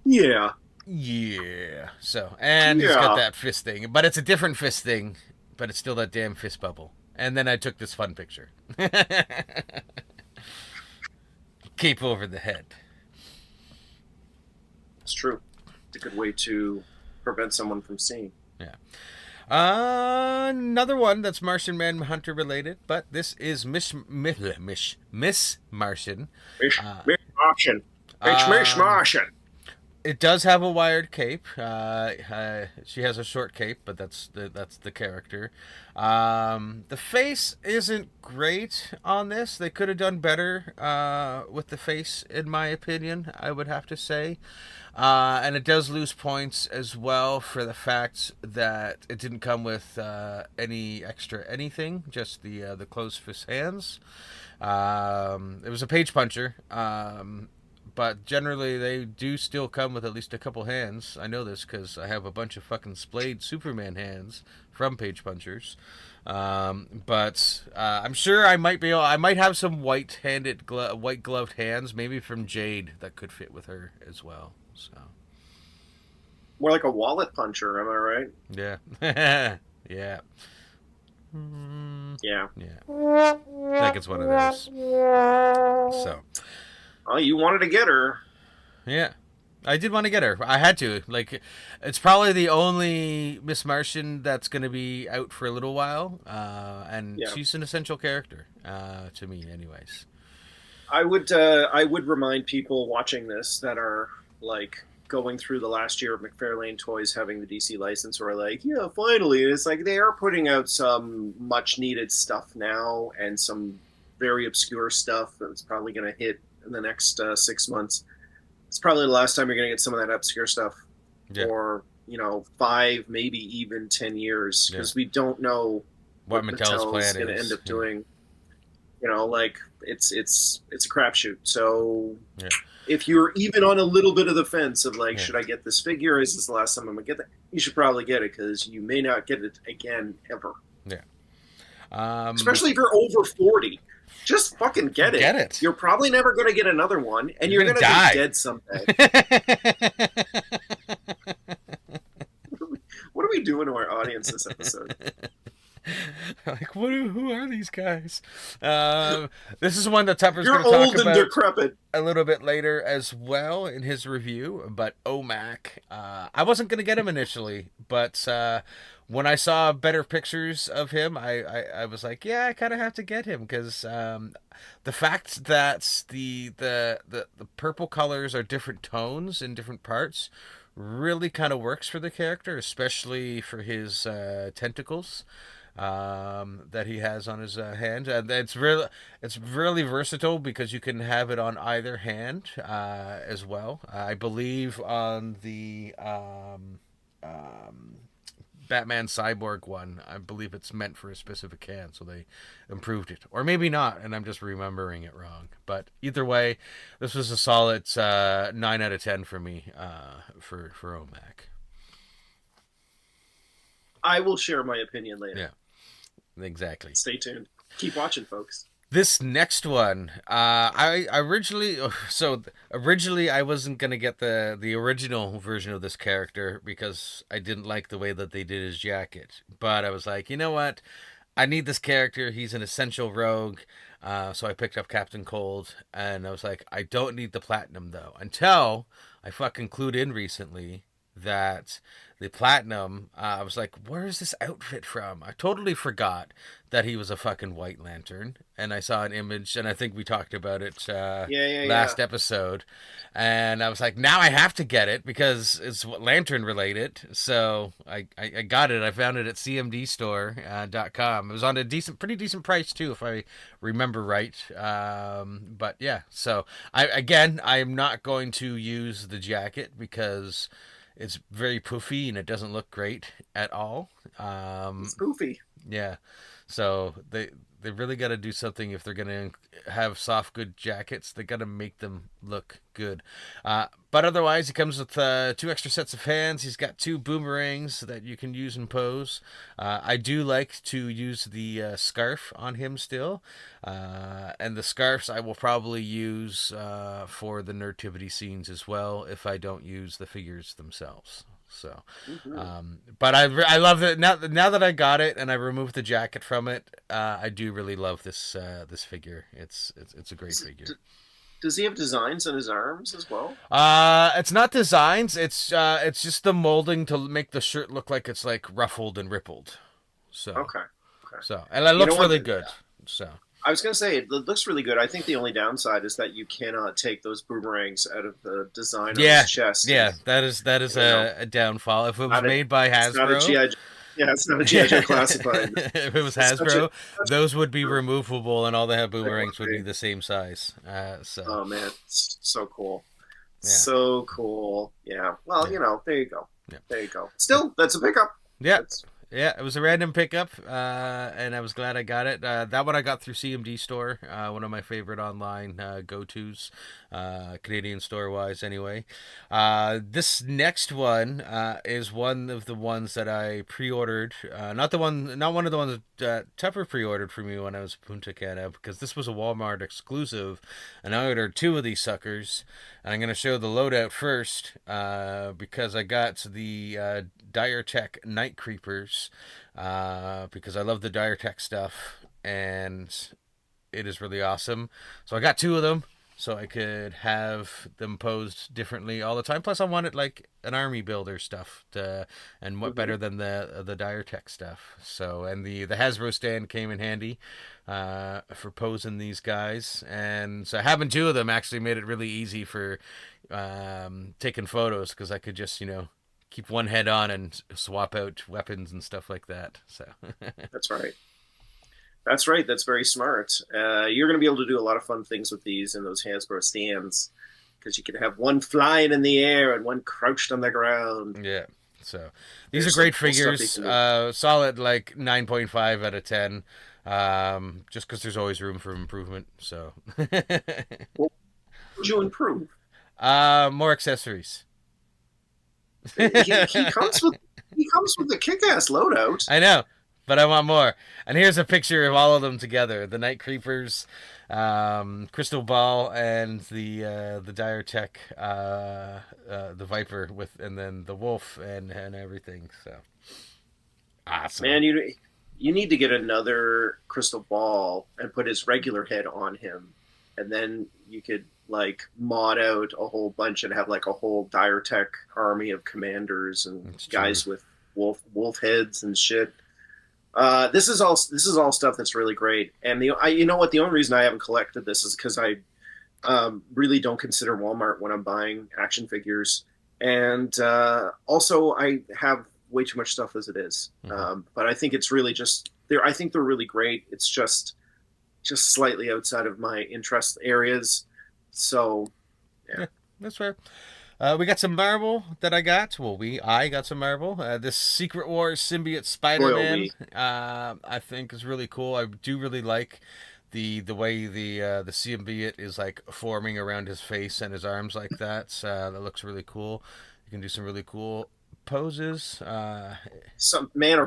Yeah. Yeah. So, and he's got that fist thing, but it's a different fist thing, but it's still that damn fist bubble. And then I took this fun picture. Cape over the head. It's true. It's a good way to prevent someone from seeing. Yeah. Another one that's Martian Manhunter related, but this is Miss Martian. Miss Martian. Miss Martian. It does have a wired cape. She has a short cape, but that's the character. The face isn't great on this. They could have done better with the face, in my opinion, I would have to say. And it does lose points as well for the fact that it didn't come with any extra anything, just the closed fist hands. It was a page puncher. But generally, they do still come with at least a couple hands. I know this because I have a bunch of fucking splayed Superman hands from Page Punchers. But I'm sure I might have some white gloved hands, maybe from Jade, that could fit with her as well. So more like a wallet puncher, am I right? Yeah, yeah, yeah. I think it's one of those. So. Oh, you wanted to get her. Yeah. I did want to get her. I had to. Like, it's probably the only Miss Martian that's going to be out for a little while. And she's an essential character, to me anyways. I would remind people watching this that are, like, going through the last year of Mcfarlane Toys having the DC license, or like, yeah, finally. And it's like they are putting out some much-needed stuff now and some very obscure stuff that's probably going to hit in the next 6 months. It's probably the last time you're going to get some of that obscure stuff for 5, maybe even 10 years, because we don't know what Mattel's plan is going to end up doing. Like it's a crapshoot. So if you're even on a little bit of the fence of like, should I get this figure? Is this the last time I'm going to get that? You should probably get it, because you may not get it again ever. Yeah. Especially if you're over 40. Just fucking get it. Get it. You're probably never going to get another one, and you're going to be dead someday. What are we doing to our audience this episode? Like, who are these guys? This is one that Tupper's going to talk old and about decrepit a little bit later as well in his review, but OMAC. I wasn't going to get him initially, but when I saw better pictures of him, I was like, yeah, I kind of have to get him because the fact that the purple colors are different tones in different parts really kind of works for the character, especially for his tentacles that he has on his hand, and it's really versatile because you can have it on either hand as well. I believe on the Batman Cyborg one, I believe it's meant for a specific hand, so they improved it, or maybe not, and I'm just remembering it wrong. But either way, this was a solid 9 out of 10 for me for OMAC. I will share my opinion later. Yeah. Exactly. Stay tuned. Keep watching, folks. This next one, I originally I wasn't gonna get the original version of this character because I didn't like the way that they did his jacket. But I was like, you know what, I need this character. He's an essential rogue. So I picked up Captain Cold, and I was like, I don't need the platinum though. Until I fucking clued in recently that the platinum, I was like, where is this outfit from? I totally forgot that he was a fucking White Lantern, and I saw an image, and I think we talked about it last episode, and I was like, now I have to get it because it's Lantern related. So I got it. I found it at cmdstore.com. It was on a pretty decent price too, if I remember right. But yeah, so I'm not going to use the jacket because it's very poofy and it doesn't look great at all. It's poofy. Yeah. So they really got to do something if they're going to have soft, good jackets. They got to make them look good. But otherwise, he comes with 2 extra sets of hands. He's got 2 boomerangs that you can use in pose. I do like to use the scarf on him still. And the scarves I will probably use for the Nerdtivity scenes as well if I don't use the figures themselves. So, but I love it now that I got it and I removed the jacket from it. I do really love this figure. It's a great figure. Does he have designs on his arms as well? It's not designs. It's just the molding to make the shirt look like it's like ruffled and rippled. So okay. So and it looks really good. So. I was going to say, it looks really good. I think the only downside is that you cannot take those boomerangs out of the design on his chest. Yeah, that is a downfall. If it was made by Hasbro... It's not a G.I. Joe classified. If it was Hasbro, those would be removable and all the boomerangs would be the same size. Oh, man. It's so cool. Yeah. So cool. Yeah. Well, there you go. Yeah. There you go. Still, that's a pickup. Yeah. Yeah, it was a random pickup, and I was glad I got it. That one I got through CMD Store, one of my favorite online go-tos, Canadian store-wise anyway. This next one is one of the ones that I pre-ordered. Not one of the ones that Tupper pre-ordered for me when I was in Punta Cana, because this was a Walmart exclusive, and I ordered 2 of these suckers. And I'm going to show the loadout first, because I got the Dire Tech Night Creepers, because I love the Dire Tech stuff, and it is really awesome. So I got 2 of them, so I could have them posed differently all the time. Plus, I wanted like an army builder stuff, and what better than the Dire Tech stuff. So, and the Hasbro stand came in handy for posing these guys, and so having 2 of them actually made it really easy for taking photos, because I could just keep one head on and swap out weapons and stuff like that. So That's right. That's right. That's very smart. You're going to be able to do a lot of fun things with these in those Hasbro stands, because you can have one flying in the air and one crouched on the ground. Yeah. So these are great figures. Solid like 9.5 out of 10. Just because there's always room for improvement. So What would you improve? more accessories. he comes with a kick-ass loadout. I know, but I want more. And here's a picture of all of them together: the Night Creepers, Crystal Ball, and the Dire Tech, the Viper and then the Wolf and everything. So awesome, Man, you need to get another Crystal Ball and put his regular head on him, and then you could like mod out a whole bunch and have like a whole Dire Tech army of commanders and guys with wolf heads and shit. This is all stuff that's really great. And you know what? The only reason I haven't collected this is because I really don't consider Walmart when I'm buying action figures, and also I have way too much stuff as it is. But I think it's really just I think they're really great. It's just slightly outside of my interest areas. So yeah, that's fair. We got some Marvel that I got. Well, I got some Marvel. This Secret Wars symbiote Spider-Man, I think is really cool. I do really like the way the symbiote is like forming around his face and his arms like that. That looks really cool. You can do some really cool poses. Are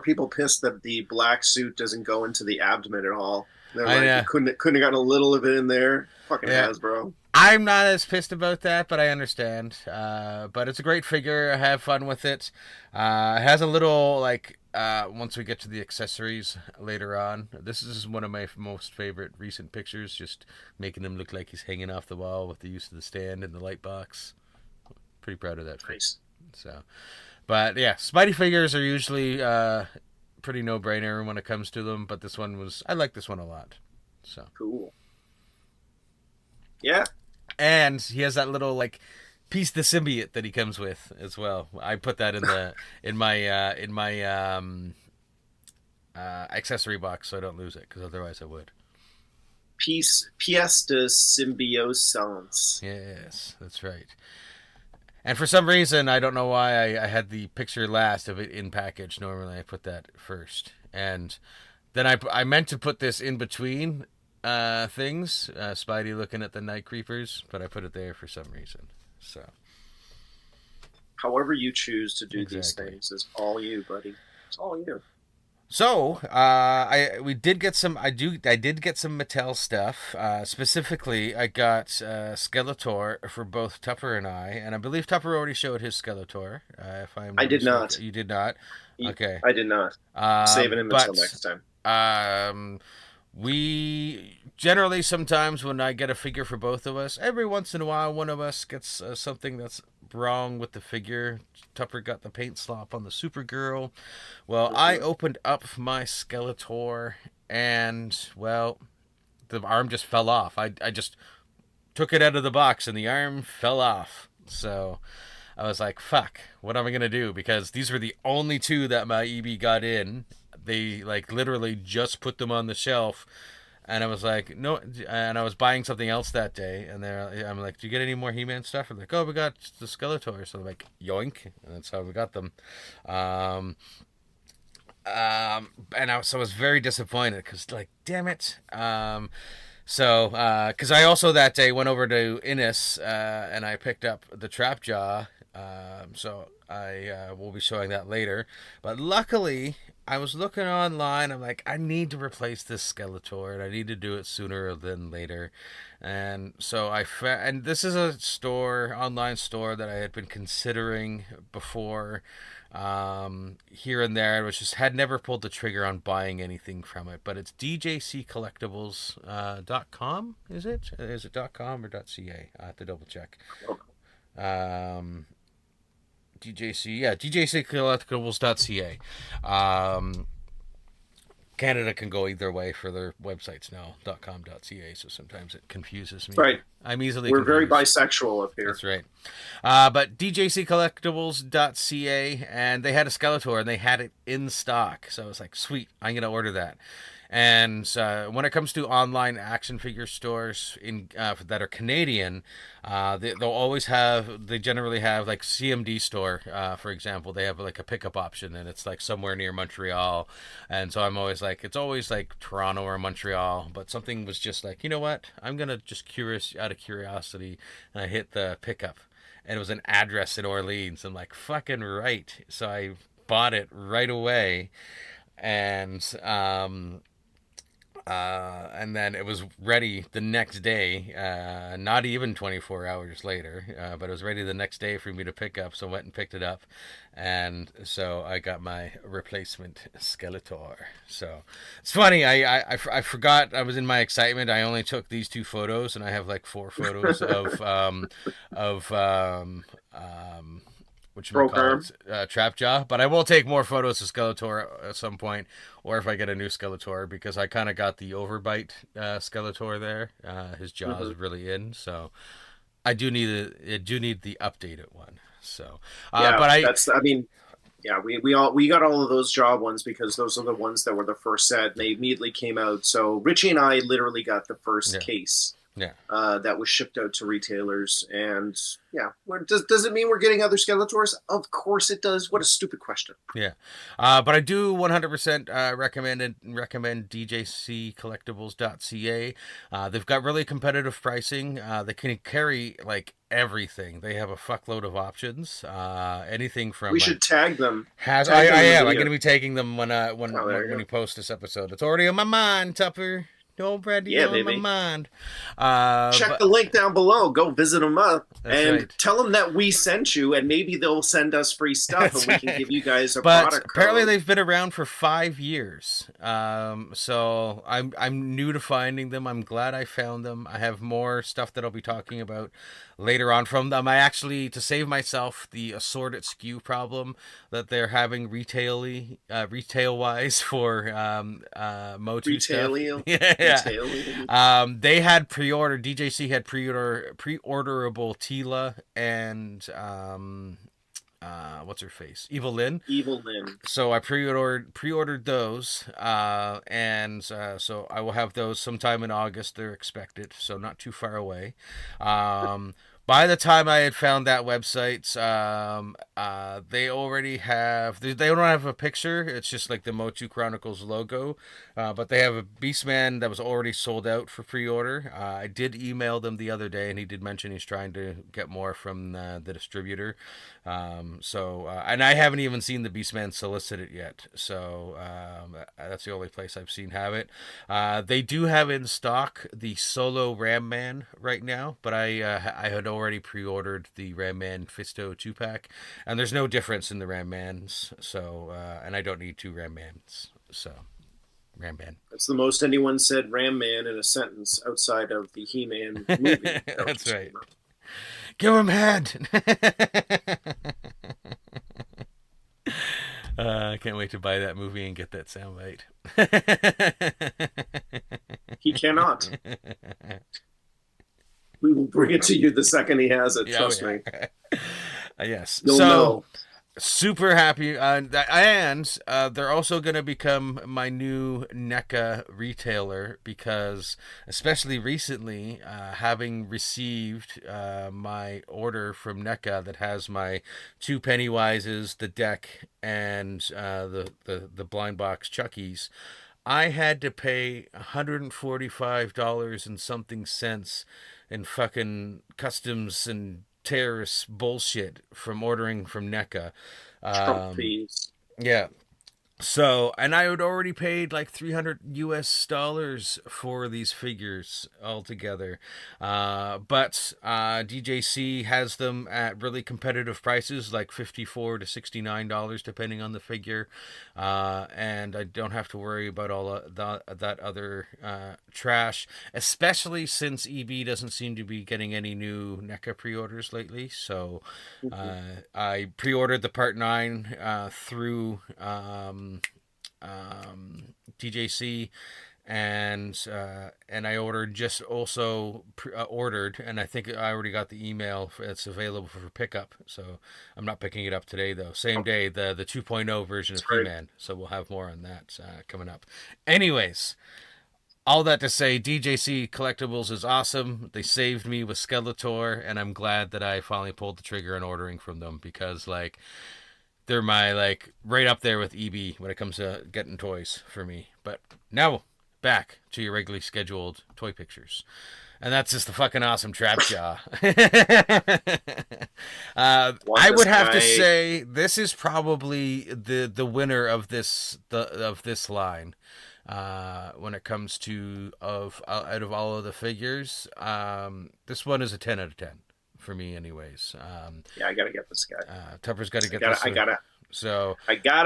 people pissed that the black suit doesn't go into the abdomen at all? They're like, couldn't have gotten a little of it in there. Fucking Hasbro. I'm not as pissed about that, but I understand. But it's a great figure. I have fun with it. It has a little, like, once we get to the accessories later on, this is one of my most favorite recent pictures, just making him look like he's hanging off the wall with the use of the stand and the light box. Pretty proud of that. Nice. So, but yeah, Spidey figures are usually pretty no-brainer when it comes to them, but this one I like this one a lot. So cool. Yeah. And he has that little like piece the symbiote that he comes with as well. I put that in my accessory box so I don't lose it, because otherwise I would. Pièce de symbiosance. Yes, that's right. And for some reason, I don't know why I had the picture last of it in package. Normally I put that first. And then I meant to put this in between things, Spidey looking at the night creepers, but I put it there for some reason. So however you choose to do these things is all you, buddy. It's all you. So I did get some Mattel stuff. Specifically, I got Skeletor for both Tupper and I believe Tupper already showed his Skeletor. I did not. You did not. Okay. I did not. Saving him until next time. We generally, sometimes when I get a figure for both of us, every once in a while one of us gets something that's wrong with the figure. Tupper got the paint slop on the Supergirl. Well, I opened up my Skeletor and, well, the arm just fell off. I just took it out of the box and the arm fell off. So I was like, fuck, what am I going to do? Because these were the only two that my EB got in. They like literally just put them on the shelf, and I was like, no. And I was buying something else that day, and I'm like, do you get any more He-Man stuff? I'm like, oh, we got the Skeletor. So I'm like, yoink, and that's how we got them. And I was very disappointed because, like, damn it. So because I also that day went over to Innis and I picked up the Trap Jaw. So I will be showing that later. But luckily, I was looking online. I'm like, I need to replace this Skeletor, and I need to do it sooner than later. And so and this is a online store that I had been considering before, here and there, which just had never pulled the trigger on buying anything from it. But it's DJC Collectibles .com. Is it? Is it .com or .ca? I have to double check. DJCcollectibles.ca. Canada can go either way for their websites now, .com.ca, so sometimes it confuses me. Right. I'm easily We're confused. very bisexual up here. That's right. But DJCcollectibles.ca, and they had a Skeletor, and they had it in stock. So I was like, sweet, I'm going to order that. And when it comes to online action figure stores that are Canadian, they generally have, like CMD store, for example, they have like a pickup option, and it's like somewhere near Montreal. And so I'm always like, it's always like Toronto or Montreal, but something was just like, you know what, I'm going to just out of curiosity, and I hit the pickup, and it was an address in Orleans. I'm like, fucking right. So I bought it right away, and then it was ready the next day, not even 24 hours later, but it was ready the next day for me to pick up, so I went and picked it up, and so I got my replacement Skeletor. So it's funny, I forgot, I was in my excitement, I only took these 2 photos, and I have like 4 photos of which Broke arm. Trap Jaw. But I will take more photos of Skeletor at some point, or if I get a new Skeletor, because I kind of got the overbite Skeletor there. His jaw is really in, so I do need the updated one. So, yeah, we got all of those jaw ones because those are the ones that were the first set. And they immediately came out. So Richie and I literally got the first case. Yeah. That was shipped out to retailers, and does it mean we're getting other Skeletors? Of course it does. What a stupid question. Yeah, but I do 100% recommend DJC Collectibles.ca. They've got really competitive pricing. They can carry like everything. They have a fuckload of options. Anything from we should tag them. I am. I'm going to be tagging them when we post this episode. It's already on my mind, Tupper. Already on my mind. Check the link down below. Go visit them up and tell them that we sent you, and maybe they'll send us free stuff, and we can give you guys a product apparently code. They've been around for 5 years. So I'm new to finding them. I'm glad I found them. I have more stuff that I'll be talking about later on from them. I actually, to save myself the assorted SKU problem that they're having retail wise for MotU stuff. Yeah. They had pre-order. DJC had pre-orderable Tila and what's her face? Evil Lyn. So I pre-ordered those, and so I will have those sometime in August. They're expected, so not too far away. By the time I had found that website, they already have. They don't have a picture. It's just like the MotU Chronicles logo, but they have a Beastman that was already sold out for pre-order. I did email them the other day, and he did mention he's trying to get more from the distributor. And I haven't even seen the Beastman solicited yet. So that's the only place I've seen have it. They do have in stock the Solo Ram Man right now, but I had already pre-ordered the Ram Man Fisto 2-pack, and there's no difference in the Ram Mans. So and I don't need 2 Ram Mans. So Ram Man. That's the most anyone said Ram Man in a sentence outside of the He-Man movie. That's right. Give him head. I can't wait to buy that movie and get that soundbite. He cannot. We will bring it to you the second he has it. Trust me. Yes. You'll know. Super happy. And they're also going to become my new NECA retailer because, especially recently, having received my order from NECA that has my 2 Pennywises, the deck, and the blind box Chuckies, I had to pay $145 and something cents in fucking customs and terrorist bullshit from ordering from NECA. Trump fees. Yeah. So, and I had already paid like $300 US for these figures altogether. But DJC has them at really competitive prices, like $54 to $69, depending on the figure. And I don't have to worry about all that other trash, especially since EB doesn't seem to be getting any new NECA pre-orders lately. So I pre-ordered the Part 9 through DJC, and I ordered ordered, and I think I already got the email. It's available for pickup, so I'm not picking it up today though. Same day, the 2.0 version of He-Man. So we'll have more on that coming up. Anyways, all that to say, DJC Collectibles is awesome. They saved me with Skeletor, and I'm glad that I finally pulled the trigger on ordering from them because they're my right up there with EB when it comes to getting toys for me. But now back to your regularly scheduled toy pictures. And that's just the fucking awesome Trap Jaw. I would have to say this is probably the winner of this line. When it comes to out of all of the figures, this one is a 10 out of 10 for me, anyways. I gotta get this guy. Tupper's got to get this. I gotta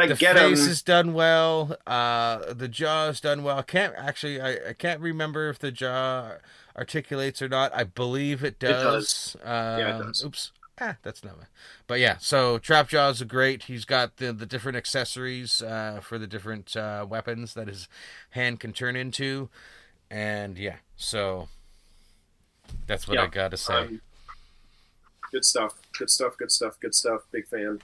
the get him. The face is done well. The jaw is done well. I can't remember if the jaw articulates or not. I believe it does. It does. Yeah, it does. Oops. That's not. But yeah, so Trapjaw's great. He's got the different accessories for the different weapons that his hand can turn into, and yeah, so that's what I got to say. Good stuff. Good stuff. Good stuff. Good stuff. Big fan.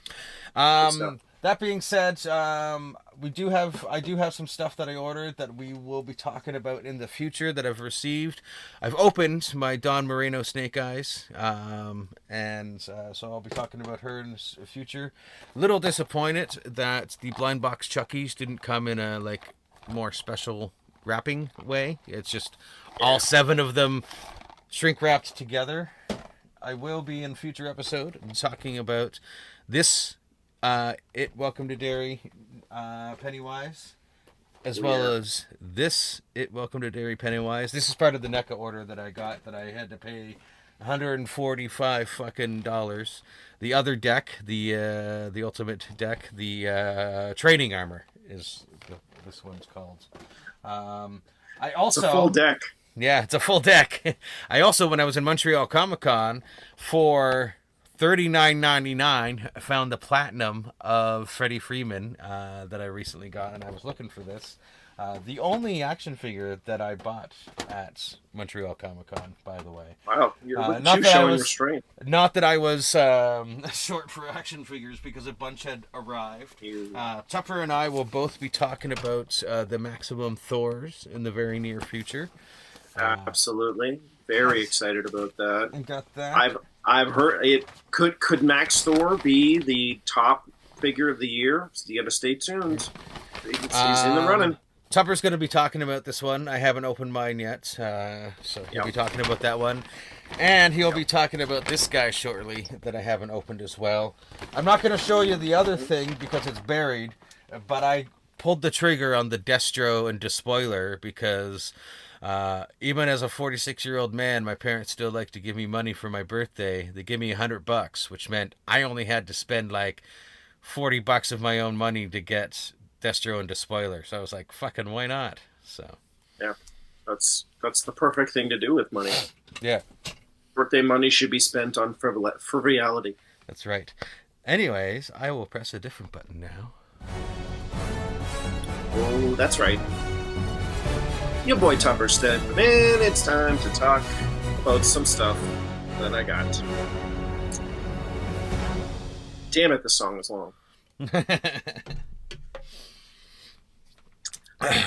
That being said, I do have some stuff that I ordered that we will be talking about in the future that I've received. I've opened my Don Moreno Snake Eyes, and so I'll be talking about her in the future. Little disappointed that the blind box Chuckies didn't come in a more special wrapping way. It's just all 7 of them shrink wrapped together. I will be in a future episode talking about this. Welcome to Derry Pennywise, as well as this Welcome to Derry Pennywise. This is part of the NECA order that I got that I had to pay $145 fucking dollars. The other deck, the ultimate deck, the training armor is this one's called. I also it's a full deck. Yeah, it's a full deck. I also, when I was in Montreal Comic Con for $39.99, found the platinum of Freddie Freeman that I recently got, and I was looking for this. The only action figure that I bought at Montreal Comic Con, by the way. Wow, you're showing restraint. Not that I was short for action figures, because a bunch had arrived. Tupper and I will both be talking about the Maximum Thors in the very near future. Absolutely, very excited about that. And got that. I've heard it could Max Thor be the top figure of the year. So you got to stay tuned. He's in the running. Tupper's going to be talking about this one. I haven't opened mine yet, so he'll be talking about that one. And he'll be talking about this guy shortly that I haven't opened as well. I'm not going to show you the other thing because it's buried, but I pulled the trigger on the Destro and Despoiler because even as a 46-year-old man, my parents still like to give me money for my birthday. They give me $100, which meant I only had to spend like $40 of my own money to get Destro and Despoiler. So I was like, fucking why not? So yeah, that's the perfect thing to do with money. Yeah, birthday money should be spent on frivolity. That's right. Anyways, I will press a different button now. Oh, that's right. Your boy Tupper said, man, it's time to talk about some stuff that I got. Damn it, the song is long.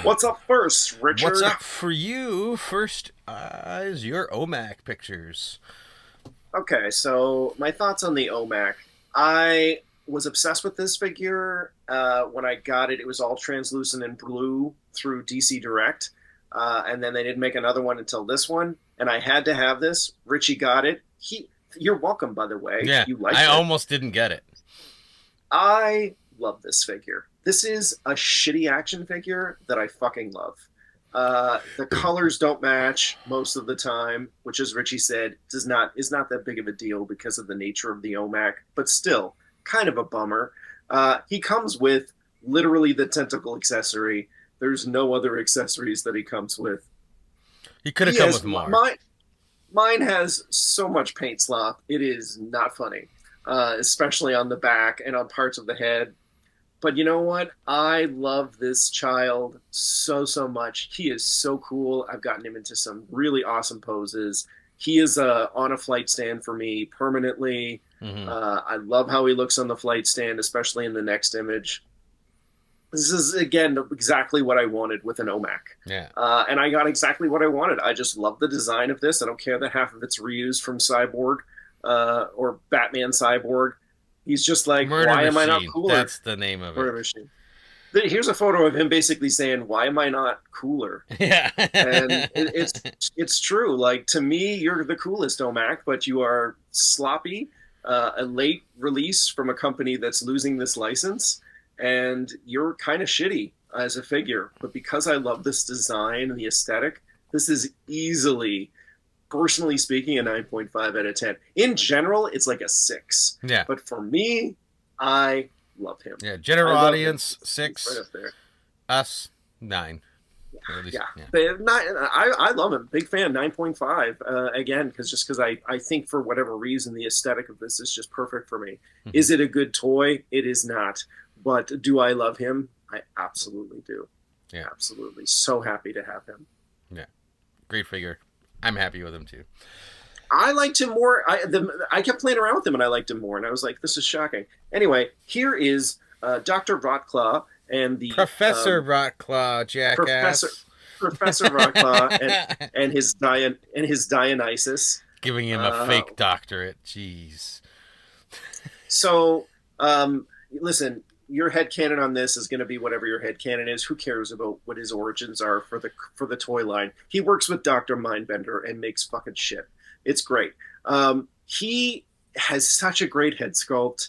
What's up first, Richard? What's up for you? First is your OMAC pictures. Okay, so my thoughts on the OMAC. I was obsessed with this figure. When I got it, it was all translucent and blue through DC Direct. And then they didn't make another one until this one. And I had to have this. Richie got it. You're welcome, by the way. Yeah, you liked I it. almost didn't get it. I love this figure. This is a shitty action figure that I fucking love. The colors don't match most of the time, which, as Richie said, is not that big of a deal because of the nature of the OMAC, but still kind of a bummer. He comes with literally the tentacle accessory. There's no other accessories that he comes with. He could have come with more. Mine has so much paint slop. It is not funny, especially on the back and on parts of the head. But you know what? I love this child so much. He is so cool. I've gotten him into some really awesome poses. He is on a flight stand for me permanently. Mm-hmm. I love how he looks on the flight stand, especially in the next image. This is, again, exactly what I wanted with an OMAC. Yeah. And I got exactly what I wanted. I just love the design of this. I don't care that half of it's reused from Cyborg or Batman Cyborg. He's just like, Murder why Machine. am I not cooler? That's the name of Murder it. Machine. Here's a photo of him basically saying, why am I not cooler? Yeah. And it's true. Like, to me, you're the coolest, OMAC, but you are sloppy, a late release from a company that's losing this license, and you're kind of shitty as a figure. But because I love this design and the aesthetic, this is easily, personally speaking, a 9.5 out of 10. In general, it's like a 6. Yeah. But for me, I love him. Yeah, general audience, 6. Right up there. Us, 9. At least, Yeah. But I love him. Big fan. 9.5. Again, because I think for whatever reason the aesthetic of this is just perfect for me. Mhm. Is it a good toy? It is not. But do I love him? I absolutely do. Yeah. Absolutely. So happy to have him. Yeah. Great figure. I'm happy with him too. I liked him more. I kept playing around with him and I liked him more. And I was like, this is shocking. Anyway, here is Dr. Rotclaw and the Professor Rotclaw, jackass. Professor Rotclaw and his Dionysus. Giving him a fake doctorate. Jeez. So, listen, your headcanon on this is going to be whatever your headcanon is. Who cares about what his origins are for the toy line? He works with Dr. Mindbender and makes fucking shit. It's great. He has such a great head sculpt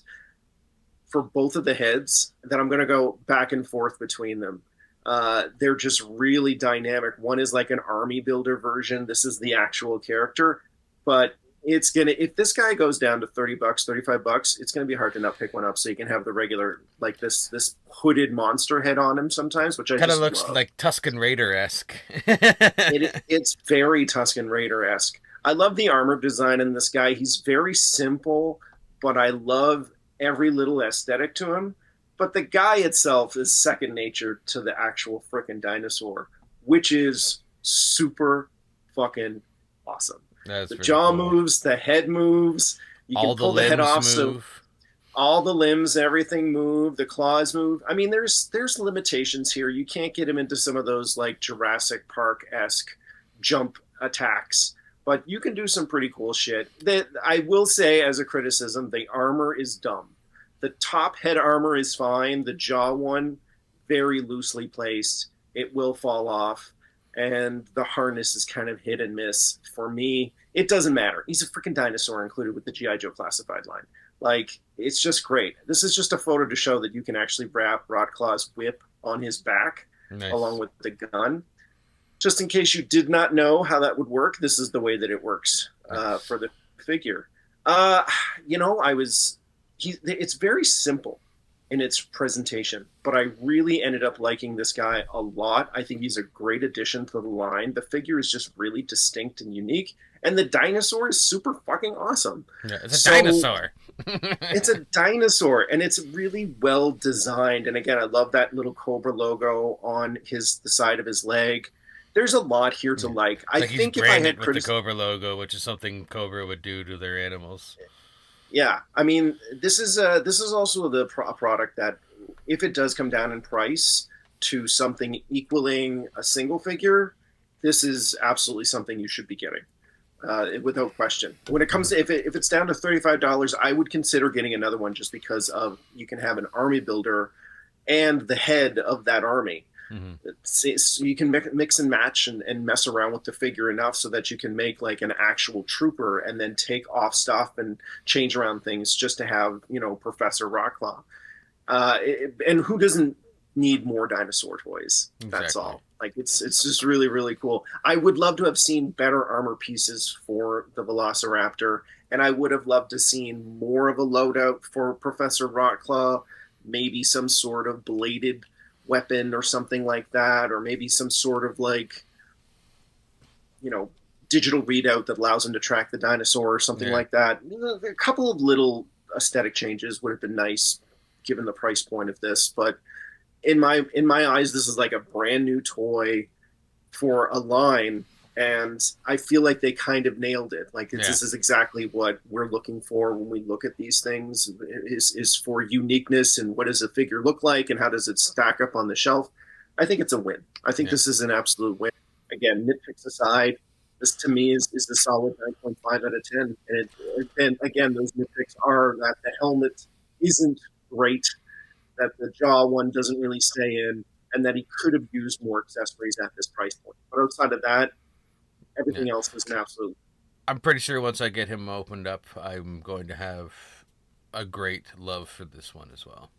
for both of the heads that I'm going to go back and forth between them. They're just really dynamic. One is like an army builder version. This is the actual character, but it's gonna, if this guy goes down to $30, $35, it's gonna be hard to not pick one up. So you can have the regular, like this hooded monster head on him sometimes, which I kind of just looks love. like Tusken Raider-esque. It's very Tusken Raider-esque. I love the armor design in this guy. He's very simple, but I love every little aesthetic to him. But the guy itself is second nature to the actual frickin' dinosaur, which is super fucking awesome. That's the jaw cool. moves, the head moves. You all can pull the head off, move. so all the limbs, everything move. The claws move. I mean, there's limitations here. You can't get him into some of those like Jurassic Park-esque jump attacks, but you can do some pretty cool shit. That I will say, as a criticism, the armor is dumb. The top head armor is fine. The jaw one, very loosely placed. It will fall off. And the harness is kind of hit and miss. For me, it doesn't matter. He's a freaking dinosaur included with the G.I. Joe classified line. Like, it's just great. This is just a photo to show that you can actually wrap Rotclaw's whip on his back along with the gun. Just in case you did not know how that would work, this is the way that it works for the figure. It's very simple in its presentation, but I really ended up liking this guy a lot. I think he's a great addition to the line. The figure is just really distinct and unique, and the dinosaur is super fucking awesome. Yeah, it's a dinosaur. It's a dinosaur, and it's really well designed. And again, I love that little Cobra logo on the side of his leg. There's a lot here to like. I think if I had with the Cobra logo, which is something Cobra would do to their animals. Yeah, I mean, this is also the product that, if it does come down in price to something equaling a single figure, this is absolutely something you should be getting, without question. When it comes to if it's down to $35, I would consider getting another one just because of you can have an army builder and the head of that army. Mm-hmm. So you can mix and match and mess around with the figure enough so that you can make like an actual trooper and then take off stuff and change around things just to have, Professor Rotclaw. And who doesn't need more dinosaur toys? Exactly. That's all. Like it's just really, really cool. I would love to have seen better armor pieces for the Velociraptor, and I would have loved to seen more of a loadout for Professor Rotclaw, maybe some sort of bladed weapon or something like that, or maybe some sort of like digital readout that allows him to track the dinosaur or something like that. A couple of little aesthetic changes would have been nice given the price point of this, but in my eyes this is like a brand new toy for a line, and I feel like they kind of nailed it. Like this is exactly what we're looking for when we look at these things, is for uniqueness and what does a figure look like and how does it stack up on the shelf. I think it's a win. I think this is an absolute win. Again, nitpicks aside, this to me is a solid 9.5 out of 10. And again, those nitpicks are that the helmet isn't great, that the jaw one doesn't really stay in, and that he could have used more accessories at this price point. But outside of that, everything else was an absolute. I'm pretty sure once I get him opened up, I'm going to have a great love for this one as well.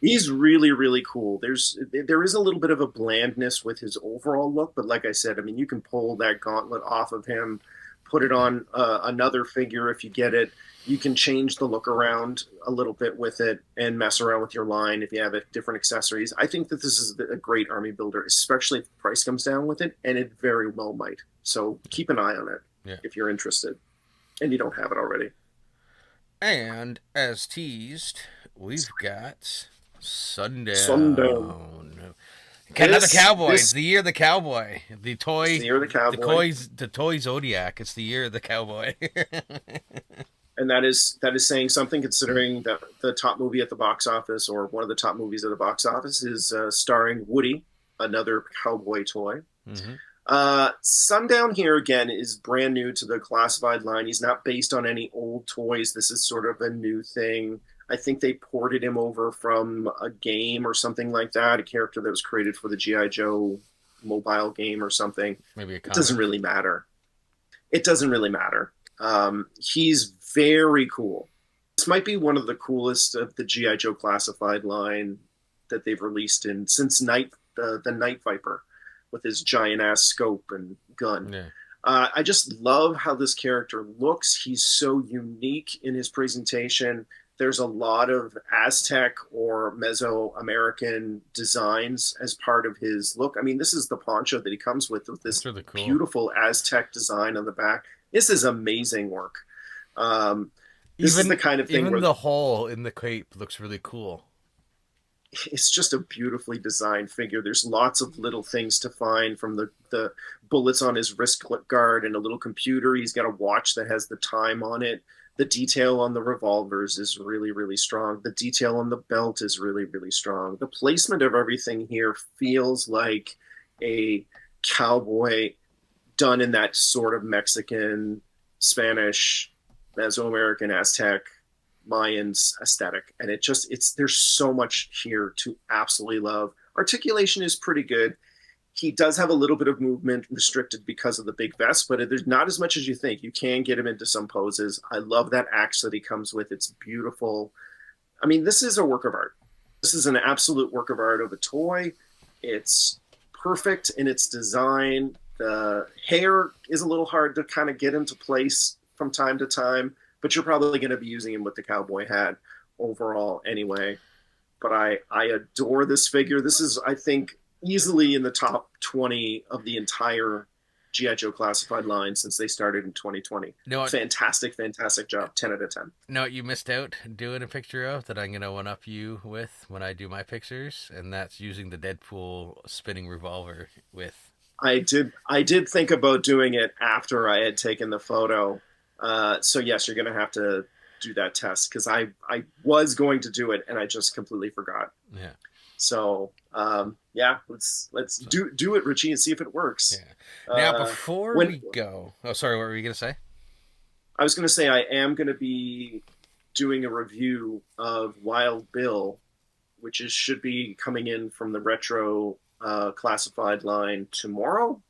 He's really, really cool. There is a little bit of a blandness with his overall look, but like I said, I mean, you can pull that gauntlet off of him, put it on another figure if you get it. You can change the look around a little bit with it and mess around with your line if you have different accessories. I think that this is a great army builder, especially if the price comes down with it, and it very well might. So keep an eye on it if you're interested and you don't have it already. And as teased, we've got Sundown. Another cowboy. It's the year of the cowboy. The year of the cowboy. The toy zodiac. It's the year of the cowboy. And that is saying something, considering that the top movie at the box office, or one of the top movies at the box office, is starring Woody, another cowboy toy. Mm-hmm. Sundown here again is brand new to the classified line. He's not based on any old toys. This is sort of a new thing. I think they ported him over from a game or something like that, a character that was created for the G.I. Joe mobile game or something. Maybe a comic. It doesn't really matter. He's very cool. This might be one of the coolest of the G.I. Joe classified line that they've released since the Night Viper, with his giant ass scope and gun. Yeah. I just love how this character looks. He's so unique in his presentation. There's a lot of Aztec or Mesoamerican designs as part of his look. I mean, this is the poncho that he comes with this really cool, beautiful Aztec design on the back. This is amazing work. This is the kind of thing even where the hole in the cape looks really cool. It's just a beautifully designed figure. There's lots of little things to find, from the bullets on his wrist guard and a little computer. He's got a watch that has the time on it. The detail on the revolvers is really, really strong. The detail on the belt is really, really strong. The placement of everything here feels like a cowboy done in that sort of Mexican, Spanish, Mesoamerican, Aztec, Mayans aesthetic. And there's so much here to absolutely love. Articulation is pretty good. He does have a little bit of movement restricted because of the big vest, but there's not as much as you think. You can get him into some poses. I love that axe that he comes with. It's beautiful. I mean, this is a work of art. This is an absolute work of art of a toy. It's perfect in its design. The hair is a little hard to kind of get into place from time to time, but you're probably going to be using him with the cowboy hat overall anyway. But I adore this figure. This is, I think, easily in the top 20 of the entire G.I. Joe classified line since they started in 2020. Fantastic job. 10 out of 10. Know what you missed out doing a picture of that I'm going to one-up you with when I do my pictures? And that's using the Deadpool spinning revolver with... I did think about doing it after I had taken the photo. So yes, you're going to have to do that test, because I was going to do it and I just completely forgot. Yeah. So let's do it, Richie, and see if it works. Yeah. Now before we go, sorry, what were you going to say? I was going to say I am going to be doing a review of Wild Bill, which should be coming in from the retro classified line tomorrow.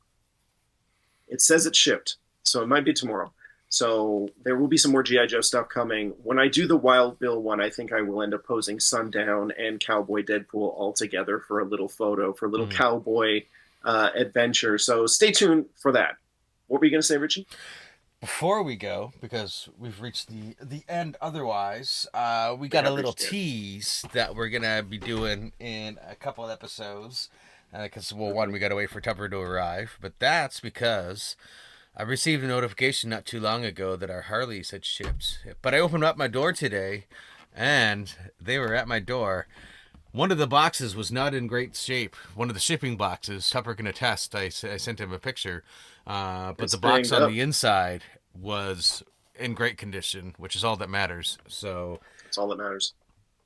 It says it's shipped, so it might be tomorrow. So there will be some more G.I. Joe stuff coming. When I do the Wild Bill one, I think I will end up posing Sundown and Cowboy Deadpool all together for a little photo, for a little cowboy adventure. So stay tuned for that. What were you going to say, Richie? Before we go, because we've reached the end otherwise, we got a little tease that we're going to be doing in a couple of episodes. Because, one, we got to wait for Tupper to arrive. But that's because I received a notification not too long ago that our Harleys had shipped. But I opened up my door today, and they were at my door. One of the boxes was not in great shape. One of the shipping boxes, Tupper can attest. I sent him a picture. But the box on the inside was in great condition, which is all that matters. So that's all that matters.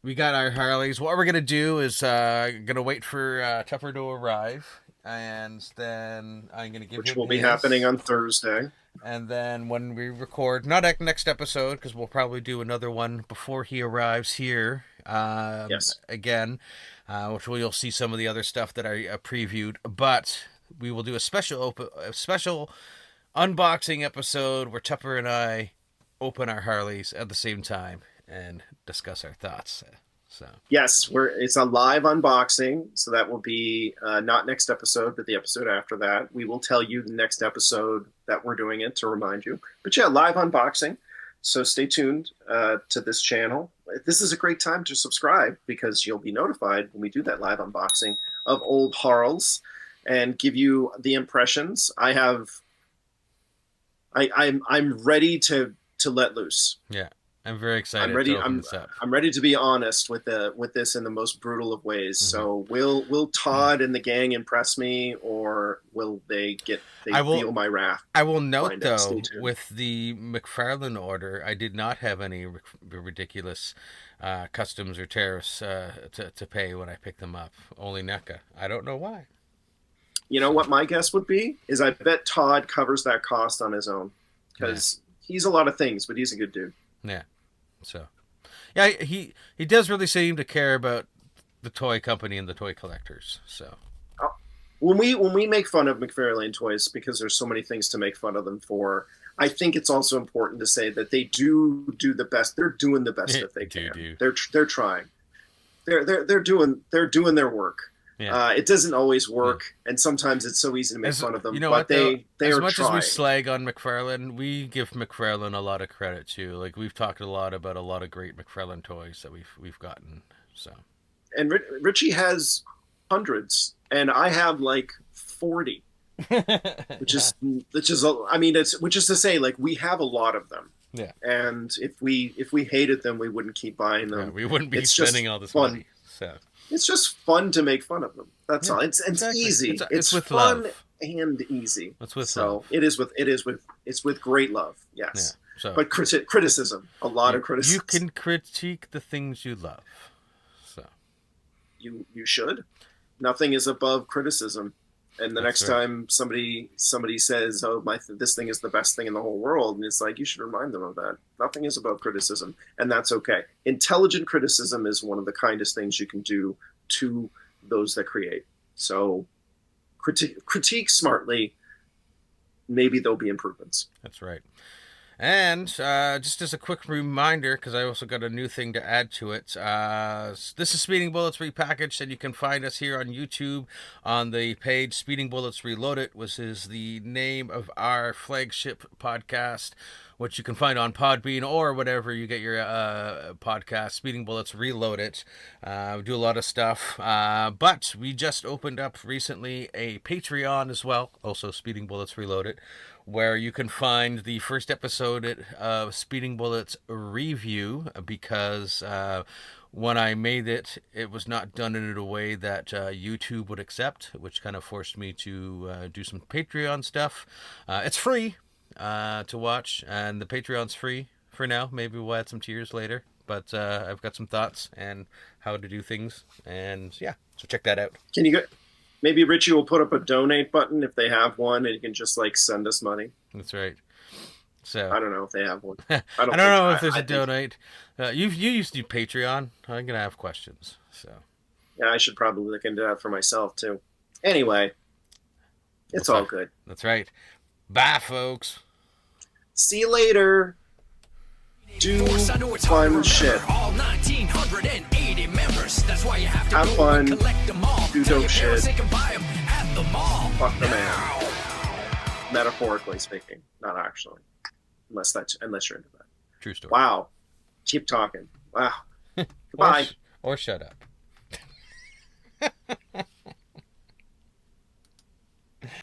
We got our Harleys. What we're going to do is going to wait for Tupper to arrive. And then I'm going to give Which will be happening on Thursday. And then when we record, not next episode, because we'll probably do another one before he arrives here. Again, which you'll see some of the other stuff that I previewed. But we will do a special unboxing episode where Tupper and I open our Harleys at the same time and discuss our thoughts. So yes, it's a live unboxing, so that will be not next episode, but the episode after that. We will tell you the next episode that we're doing it to remind you. But yeah, live unboxing. So stay tuned to this channel. This is a great time to subscribe because you'll be notified when we do that live unboxing of old Harls and give you the impressions. I'm ready to let loose. yeah, I'm very excited. I'm ready. To open this up. I'm ready to be honest with this in the most brutal of ways. So will Todd and the gang impress me, or will they feel my wrath? I will note Find out. Stay though, tuned. with the Mcfarlane order, I did not have any ridiculous customs or tariffs to pay when I picked them up. Only NECA. I don't know why. You know what my guess would be is I bet Todd covers that cost on his own because he's a lot of things, but he's a good dude. Yeah. So, yeah, he does really seem to care about the toy company and the toy collectors. So, when we make fun of Mcfarlane Toys because there's so many things to make fun of them for, I think it's also important to say that they do the best. They're doing the best that they can. They're trying. They're doing their work. yeah. It doesn't always work, and sometimes it's so easy to make fun of them. You know but what, they as are much trying. as we slag on Mcfarlane, we give Mcfarlane a lot of credit too. Like we've talked a lot about a lot of great Mcfarlane toys that we've gotten. So, and Richie has hundreds, and I have like 40, which is to say, like, we have a lot of them. yeah, And if we hated them, we wouldn't keep buying them. we wouldn't be It's just spending all this fun. money. So, It's just fun to make fun of them. That's all. It's exactly. easy. It's with fun love. and easy. It's with so love. it's with great love. Yes. Yeah. So, But criticism, a lot of criticism. you can critique the things you love. So, You should. Nothing is above criticism. And the That's next right. time somebody says, "Oh, this thing is the best thing in the whole world," and it's like, you should remind them of that. Nothing is above criticism, and that's okay. Intelligent criticism is one of the kindest things you can do to those that create. So, critique smartly. Maybe there'll be improvements. that's right. And just as a quick reminder, because I also got a new thing to add to it, this is Speeding Bullets Repackaged, and you can find us here on YouTube on the page Speeding Bullets Reloaded, which is the name of our flagship podcast, which you can find on Podbean or whatever you get your podcast, Speeding Bullets Reloaded. We do a lot of stuff, but we just opened up recently a Patreon as well, also Speeding Bullets Reloaded, where you can find the first episode of Speeding Bullets Review, because when I made it, it was not done in a way that YouTube would accept, which kind of forced me to do some Patreon stuff. It's free to watch, and the Patreon's free for now. Maybe we'll add some tiers later, but I've got some thoughts and how to do things, and yeah, so check that out. Can you go? Maybe Richie will put up a donate button if they have one, and you can just like send us money. That's right. So I don't know if they have one. I don't know if there's a donate. You used to do Patreon. I'm gonna have questions. So Yeah, I should probably look into that for myself too. Anyway, it's all good. that's right. Bye, folks. See you later. Do I know it's hard to fun remember shit. all 1,980 members. That's why you have to Have go fun. and collect them all. Do Tell dope your parents shit. they can buy them at the mall. Fuck the man. Now. Metaphorically speaking, not actually, unless you're into that. True story. Wow. Keep talking. Wow. Goodbye. Or shut up.